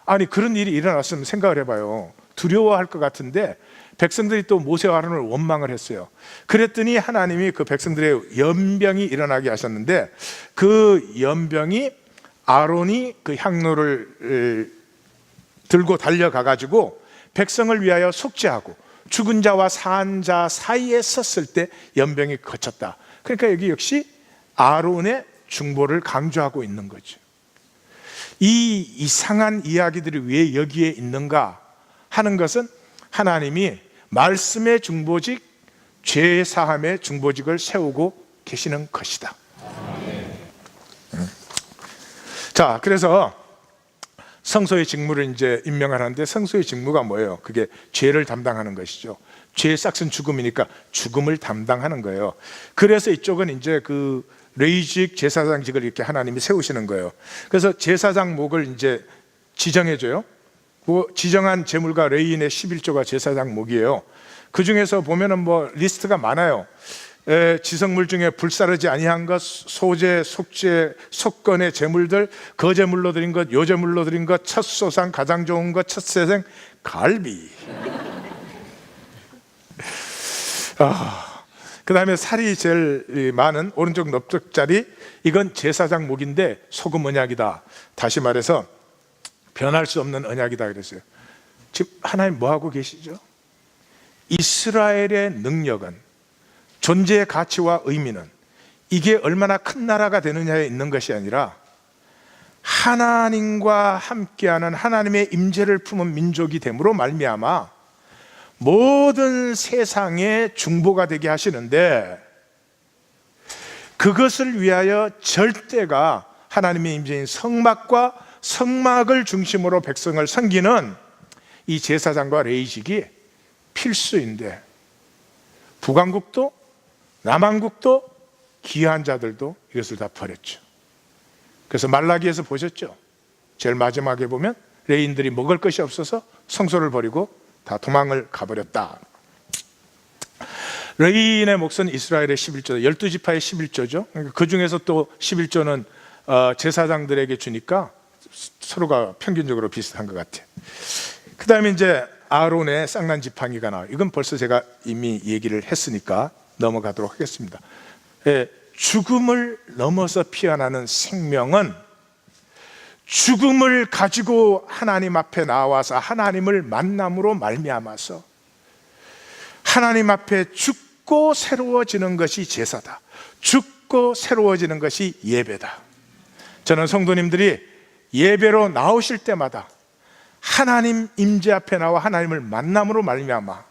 아니 그런 일이 일어났으면 생각을 해봐요. 두려워할 것 같은데 백성들이 또 모세와 아론을 원망을 했어요. 그랬더니 하나님이 그 백성들의 연병이 일어나게 하셨는데, 그 연병이 아론이 그 향로를 들고 달려가 가지고 백성을 위하여 속죄하고 죽은 자와 산 자 사이에 섰을 때 연병이 거쳤다. 그러니까 여기 역시 아론의 중보를 강조하고 있는 거죠. 이 이상한 이야기들이 왜 여기에 있는가 하는 것은 하나님이 말씀의 중보직, 죄 사함의 중보직을 세우고 계시는 것이다. 자, 그래서 성소의 직무를 이제 임명하는데, 성소의 직무가 뭐예요? 그게 죄를 담당하는 것이죠. 죄의 싹은 죽음이니까 죽음을 담당하는 거예요. 그래서 이쪽은 이제 그 레위직 제사장직을 이렇게 하나님이 세우시는 거예요. 그래서 제사장 목을 이제 지정해줘요. 그 지정한 제물과 레위인의 11조가 제사장 목이에요. 그 중에서 보면은 뭐 리스트가 많아요. 지성물 중에 불사르지 아니한 것, 소제, 속죄, 속건의 제물들, 거제물로 드린 것, 요제물로 드린 것, 첫 소상, 가장 좋은 것, 첫 세생, 갈비. 그 다음에 살이 제일 많은 오른쪽 넓적자리, 이건 제사장 목인데 소금 언약이다. 다시 말해서 변할 수 없는 언약이다 그랬어요. 지금 하나님 뭐 하고 계시죠? 이스라엘의 능력은, 존재의 가치와 의미는 이게 얼마나 큰 나라가 되느냐에 있는 것이 아니라 하나님과 함께하는 하나님의 임재를 품은 민족이 됨으로 말미암아 모든 세상에 중보가 되게 하시는데, 그것을 위하여 절대가 하나님의 임재인 성막과 성막을 중심으로 백성을 섬기는 이 제사장과 레위직이 필수인데, 북왕국도 남왕국도 귀한 자들도 이것을 다 버렸죠. 그래서 말라기에서 보셨죠? 제일 마지막에 보면 레위인들이 먹을 것이 없어서 성소를 버리고 다 도망을 가버렸다. 레위인의 몫은 이스라엘의 11조, 12지파의 11조죠. 그 중에서 또 11조는 제사장들에게 주니까 서로가 평균적으로 비슷한 것 같아요. 그 다음에 이제 아론의 쌍난 지팡이가 나와요. 이건 벌써 제가 이미 얘기를 했으니까 넘어가도록 하겠습니다. 죽음을 넘어서 피어나는 생명은 죽음을 가지고 하나님 앞에 나와서 하나님을 만남으로 말미암아서 하나님 앞에 죽고 새로워지는 것이 제사다. 죽고 새로워지는 것이 예배다. 저는 성도님들이 예배로 나오실 때마다 하나님 임재 앞에 나와 하나님을 만남으로 말미암아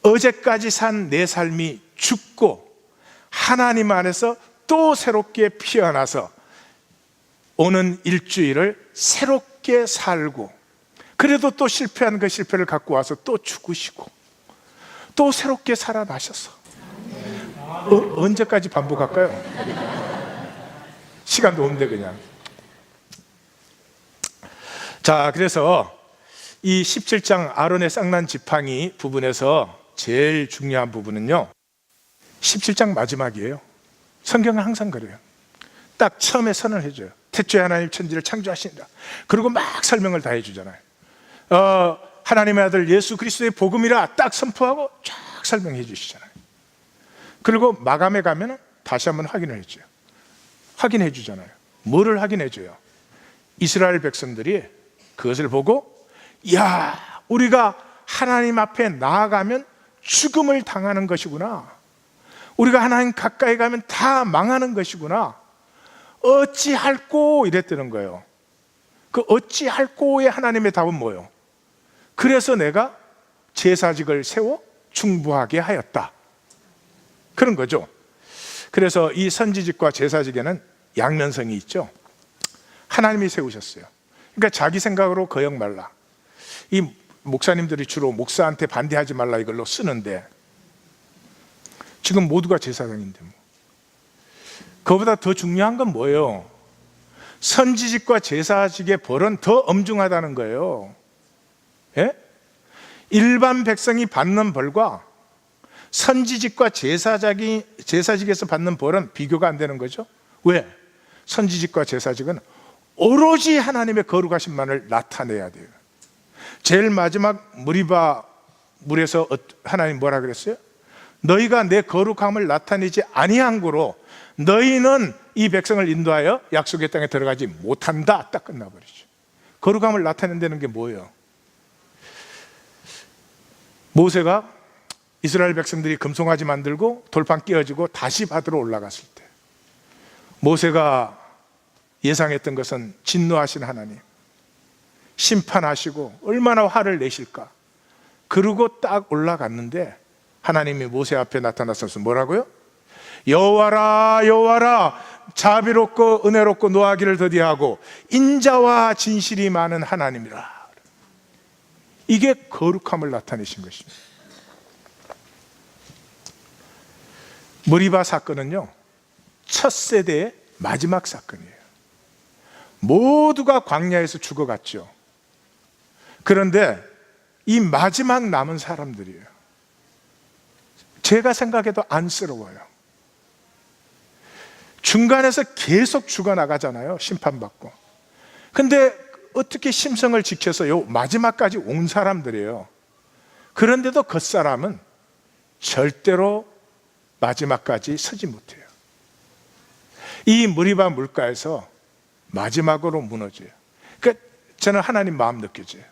어제까지 산 내 삶이 죽고 하나님 안에서 또 새롭게 피어나서 오는 일주일을 새롭게 살고, 그래도 또 실패한 그 실패를 갖고 와서 또 죽으시고 또 새롭게 살아나셔서 언제까지 반복할까요? 시간도 없는데 그냥. 자, 그래서 이 17장 아론의 쌍난 지팡이 부분에서 제일 중요한 부분은요, 17장 마지막이에요. 성경은 항상 그래요. 딱 처음에 선언을 해줘요. 태초에 하나님 천지를 창조하신다. 그리고 막 설명을 다 해주잖아요. 하나님의 아들 예수 그리스도의 복음이라 딱 선포하고 쫙 설명해 주시잖아요. 그리고 마감에 가면 다시 한번 확인을 해줘요. 확인해 주잖아요. 뭐를 확인해 줘요? 이스라엘 백성들이 그것을 보고, 야, 우리가 하나님 앞에 나아가면 죽음을 당하는 것이구나. 우리가 하나님 가까이 가면 다 망하는 것이구나. 어찌할꼬 이랬다는 거예요. 그 어찌할꼬의 하나님의 답은 뭐예요? 그래서 내가 제사직을 세워 중보하게 하였다. 그런 거죠. 그래서 이 선지직과 제사직에는 양면성이 있죠. 하나님이 세우셨어요. 그러니까 자기 생각으로 거역 말라. 이 목사님들이 주로 목사한테 반대하지 말라 이걸로 쓰는데, 지금 모두가 제사장인데 뭐. 그거보다 더 중요한 건 뭐예요? 선지직과 제사직의 벌은 더 엄중하다는 거예요. 예? 일반 백성이 받는 벌과 선지직과 제사직에서 받는 벌은 비교가 안 되는 거죠. 왜? 선지직과 제사직은 오로지 하나님의 거룩하심만을 나타내야 돼요. 제일 마지막 무리바 물에서 하나님 뭐라 그랬어요? 너희가 내 거룩함을 나타내지 아니한 고로 너희는 이 백성을 인도하여 약속의 땅에 들어가지 못한다. 딱 끝나버리죠. 거룩함을 나타낸다는 게 뭐예요? 모세가 이스라엘 백성들이 금송아지 만들고 돌판 끼어지고 다시 받으러 올라갔을 때 모세가 예상했던 것은 진노하신 하나님, 심판하시고 얼마나 화를 내실까. 그러고 딱 올라갔는데 하나님이 모세 앞에 나타나셔서 뭐라고요? 여호와라 여호와라, 자비롭고 은혜롭고 노하기를 더디하고 인자와 진실이 많은 하나님이라. 이게 거룩함을 나타내신 것입니다. 머리바 사건은요, 첫 세대의 마지막 사건이에요. 모두가 광야에서 죽어갔죠. 그런데 이 마지막 남은 사람들이에요. 제가 생각해도 안쓰러워요. 중간에서 계속 죽어나가잖아요, 심판받고. 근데 어떻게 심성을 지켜서 요 마지막까지 온 사람들이에요. 그런데도 그 사람은 절대로 마지막까지 서지 못해요. 이 머리바 물가에서 마지막으로 무너져요. 그러니까 저는 하나님 마음 느껴져요.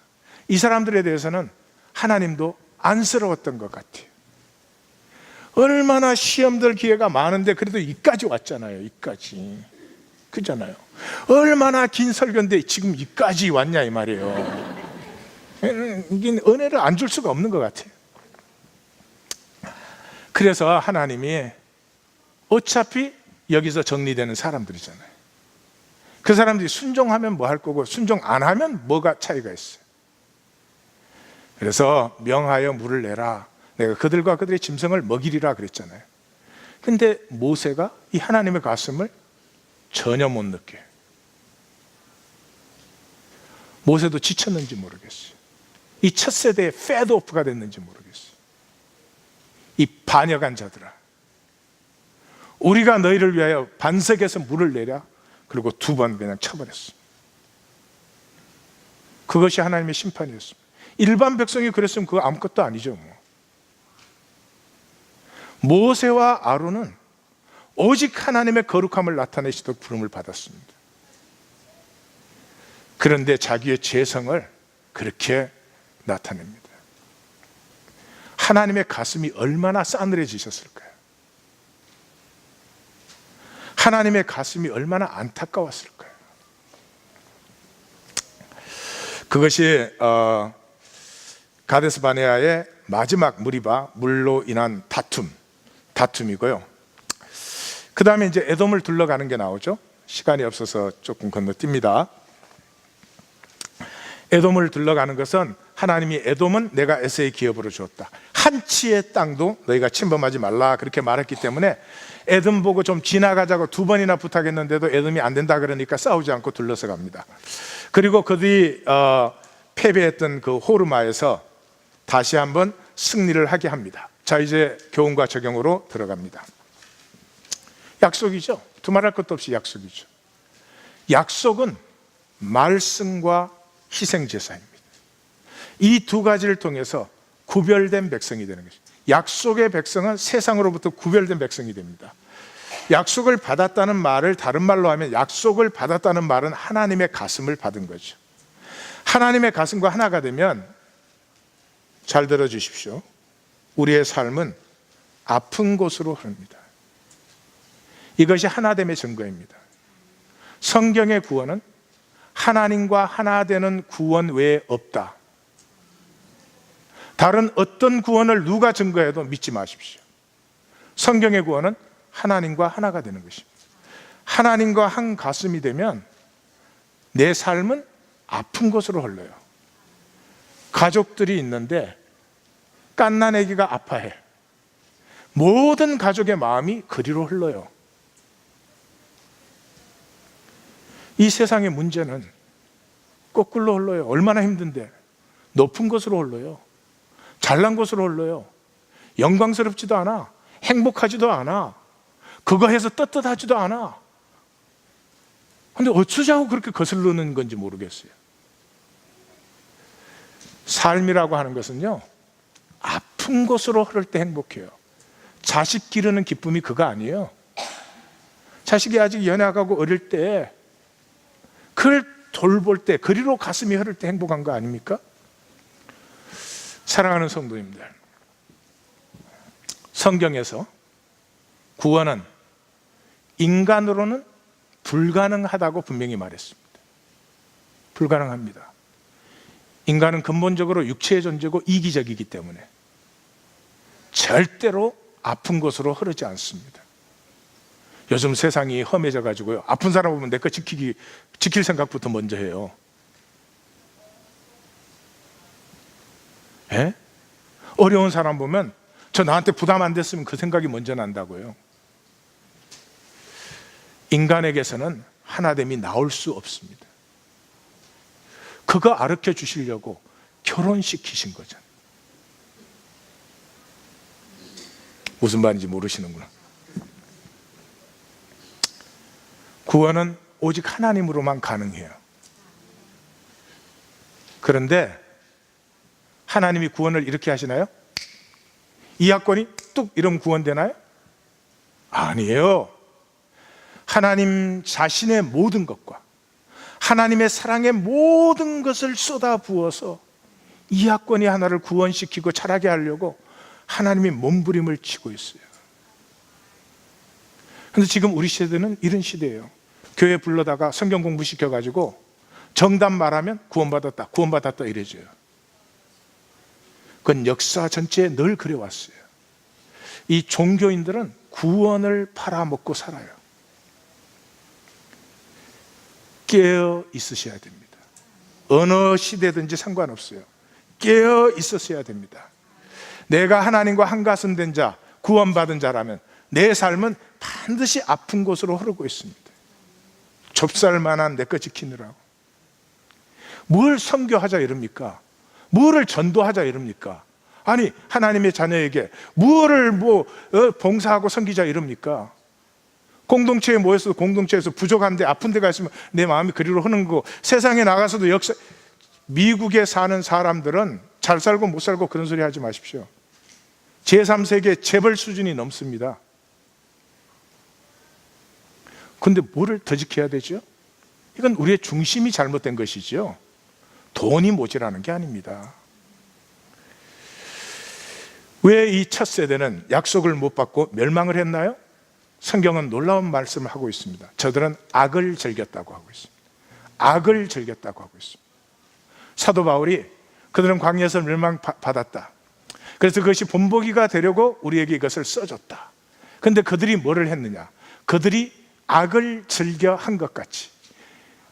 이 사람들에 대해서는 하나님도 안쓰러웠던 것 같아요. 얼마나 시험들 기회가 많은데 그래도 이까지 왔잖아요. 이까지. 그잖아요. 얼마나 긴 설교인데 지금 이까지 왔냐 이 말이에요. 이게 은혜를 안 줄 수가 없는 것 같아요. 그래서 하나님이 어차피 여기서 정리되는 사람들이잖아요. 그 사람들이 순종하면 뭐 할 거고 순종 안 하면 뭐가 차이가 있어요. 그래서 명하여 물을 내라, 내가 그들과 그들의 짐승을 먹이리라 그랬잖아요. 근데 모세가 이 하나님의 가슴을 전혀 못 느껴요. 모세도 지쳤는지 모르겠어요. 이 첫 세대의 패드오프가 됐는지 모르겠어요. 이 반역한 자들아, 우리가 너희를 위하여 반석에서 물을 내랴. 그리고 2번 그냥 쳐버렸어요. 그것이 하나님의 심판이었습니다. 일반 백성이 그랬으면 그거 아무것도 아니죠. 뭐. 모세와 아론은 오직 하나님의 거룩함을 나타내시도록 부름을 받았습니다. 그런데 자기의 죄성을 그렇게 나타냅니다. 하나님의 가슴이 얼마나 싸늘해지셨을까요? 하나님의 가슴이 얼마나 안타까웠을까요? 그것이 가데스 바네아의 마지막 무리바 물로 인한 다툼이고요. 그 다음에 이제 에돔을 둘러가는 게 나오죠. 시간이 없어서 조금 건너뜁니다. 에돔을 둘러가는 것은 하나님이 에돔은 내가 에서의 기업으로 주었다, 한 치의 땅도 너희가 침범하지 말라 그렇게 말했기 때문에 에돔 보고 좀 지나가자고 2번이나 부탁했는데도 에돔이 안 된다 그러니까 싸우지 않고 둘러서 갑니다. 그리고 그들이 패배했던 그 호르마에서 다시 한번 승리를 하게 합니다. 자, 이제 교훈과 적용으로 들어갑니다. 약속이죠. 두말할 것도 없이 약속이죠. 약속은 말씀과 희생제사입니다. 이 2가지를 통해서 구별된 백성이 되는 것입니다. 약속의 백성은 세상으로부터 구별된 백성이 됩니다. 약속을 받았다는 말을 다른 말로 하면, 약속을 받았다는 말은 하나님의 가슴을 받은 거죠. 하나님의 가슴과 하나가 되면, 잘 들어주십시오, 우리의 삶은 아픈 곳으로 흐릅니다. 이것이 하나됨의 증거입니다. 성경의 구원은 하나님과 하나 되는 구원 외에 없다. 다른 어떤 구원을 누가 증거해도 믿지 마십시오. 성경의 구원은 하나님과 하나가 되는 것입니다. 하나님과 한 가슴이 되면 내 삶은 아픈 곳으로 흘러요. 가족들이 있는데 갓난아기가 아파해. 모든 가족의 마음이 그리로 흘러요. 이 세상의 문제는 거꾸로 흘러요. 얼마나 힘든데. 높은 곳으로 흘러요. 잘난 곳으로 흘러요. 영광스럽지도 않아. 행복하지도 않아. 그거 해서 떳떳하지도 않아. 근데 어쩌자고 그렇게 거슬르는 건지 모르겠어요. 삶이라고 하는 것은요, 아픈 곳으로 흐를 때 행복해요. 자식 기르는 기쁨이 그거 아니에요. 자식이 아직 연약하고 어릴 때 그를 돌볼 때, 그리로 가슴이 흐를 때 행복한 거 아닙니까? 사랑하는 성도님들, 성경에서 구원은 인간으로는 불가능하다고 분명히 말했습니다. 불가능합니다. 인간은 근본적으로 육체의 존재고 이기적이기 때문에 절대로 아픈 곳으로 흐르지 않습니다. 요즘 세상이 험해져 가지고요, 아픈 사람 보면 내 거 지킬 생각부터 먼저 해요. 예? 어려운 사람 보면 저 나한테 부담 안 됐으면 그 생각이 먼저 난다고요. 인간에게서는 하나됨이 나올 수 없습니다. 그거 가르쳐 주시려고 결혼시키신 거잖아요. 무슨 말인지 모르시는구나. 구원은 오직 하나님으로만 가능해요. 그런데 하나님이 구원을 이렇게 하시나요? 이하권이 뚝 이러면 구원되나요? 아니에요. 하나님 자신의 모든 것과 하나님의 사랑의 모든 것을 쏟아부어서 이하권이 하나를 구원시키고 자라게 하려고 하나님이 몸부림을 치고 있어요. 그런데 지금 우리 시대는 이런 시대예요. 교회 불러다가 성경 공부시켜가지고 정답 말하면 구원받았다, 구원받았다 이래줘요. 그건 역사 전체에 늘 그래왔어요. 이 종교인들은 구원을 팔아먹고 살아요. 깨어 있으셔야 됩니다. 어느 시대든지 상관없어요. 깨어 있으셔야 됩니다. 내가 하나님과 한가슴 된 자, 구원받은 자라면 내 삶은 반드시 아픈 곳으로 흐르고 있습니다. 좁쌀만한 내 거 지키느라고. 뭘 선교하자 이럽니까? 뭐를 전도하자 이럽니까? 아니, 하나님의 자녀에게 뭐를 봉사하고 섬기자 이럽니까? 공동체에 모여서 공동체에서 부족한데 아픈 데가 있으면 내 마음이 그리로 흐르는 거고, 세상에 나가서도 미국에 사는 사람들은 잘 살고 못 살고 그런 소리 하지 마십시오. 제3세계 재벌 수준이 넘습니다. 근데 뭐를 더 지켜야 되죠? 이건 우리의 중심이 잘못된 것이죠. 돈이 모자라는 게 아닙니다. 왜 이 첫 세대는 약속을 못 받고 멸망을 했나요? 성경은 놀라운 말씀을 하고 있습니다. 저들은 악을 즐겼다고 하고 있습니다. 악을 즐겼다고 하고 있습니다. 사도 바울이 그들은 광야에서 멸망받았다. 그래서 그것이 본보기가 되려고 우리에게 이것을 써줬다. 그런데 그들이 뭐를 했느냐? 그들이 악을 즐겨 한 것 같이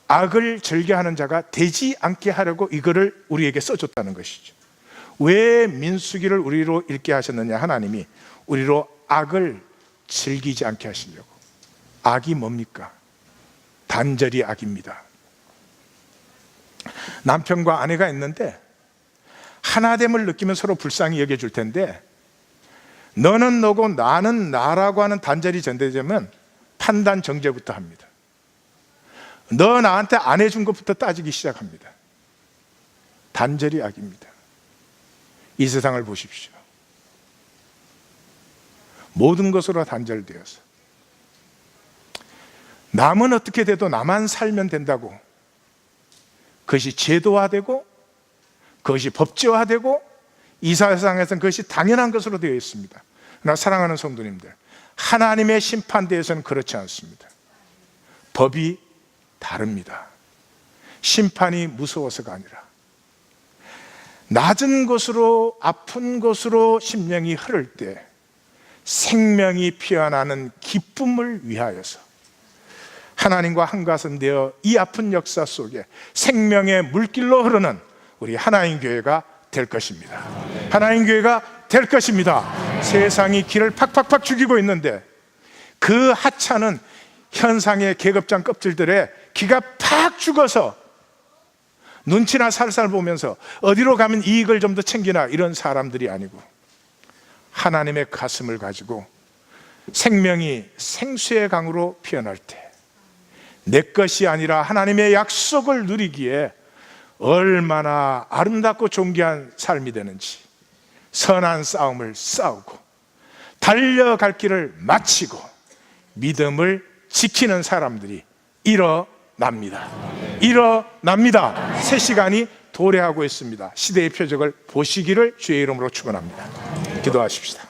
악을 즐겨 하는 자가 되지 않게 하려고 이거를 우리에게 써줬다는 것이죠. 왜 민수기를 우리로 읽게 하셨느냐? 하나님이 우리로 악을 즐기지 않게 하시려고. 악이 뭡니까? 단절이 악입니다. 남편과 아내가 있는데 하나됨을 느끼면 서로 불쌍히 여겨줄 텐데, 너는 너고 나는 나라고 하는 단절이 전제되면 판단 정죄부터 합니다. 너 나한테 안 해준 것부터 따지기 시작합니다. 단절이 악입니다. 이 세상을 보십시오. 모든 것으로 단절되어서 남은 어떻게 돼도 나만 살면 된다고, 그것이 제도화되고 그것이 법제화되고 이 세상에서는 그것이 당연한 것으로 되어 있습니다. 그러나 사랑하는 성도님들, 하나님의 심판대에서는 그렇지 않습니다. 법이 다릅니다. 심판이 무서워서가 아니라 낮은 곳으로, 아픈 곳으로 심령이 흐를 때 생명이 피어나는 기쁨을 위하여서 하나님과 한가슴 되어 이 아픈 역사 속에 생명의 물길로 흐르는 우리 하나님 교회가 될 것입니다. 하나님 교회가 될 것입니다. 세상이 길을 팍팍팍 죽이고 있는데 그 하찮은 현상의 계급장 껍질들에 기가 팍 죽어서 눈치나 살살 보면서 어디로 가면 이익을 좀 더 챙기나 이런 사람들이 아니고, 하나님의 가슴을 가지고 생명이 생수의 강으로 피어날 때 내 것이 아니라 하나님의 약속을 누리기에 얼마나 아름답고 존귀한 삶이 되는지, 선한 싸움을 싸우고 달려갈 길을 마치고 믿음을 지키는 사람들이 일어납니다. 일어납니다. 새 시간이 도래하고 있습니다. 시대의 표적을 보시기를 주의 이름으로 축원합니다. 기도하십시다.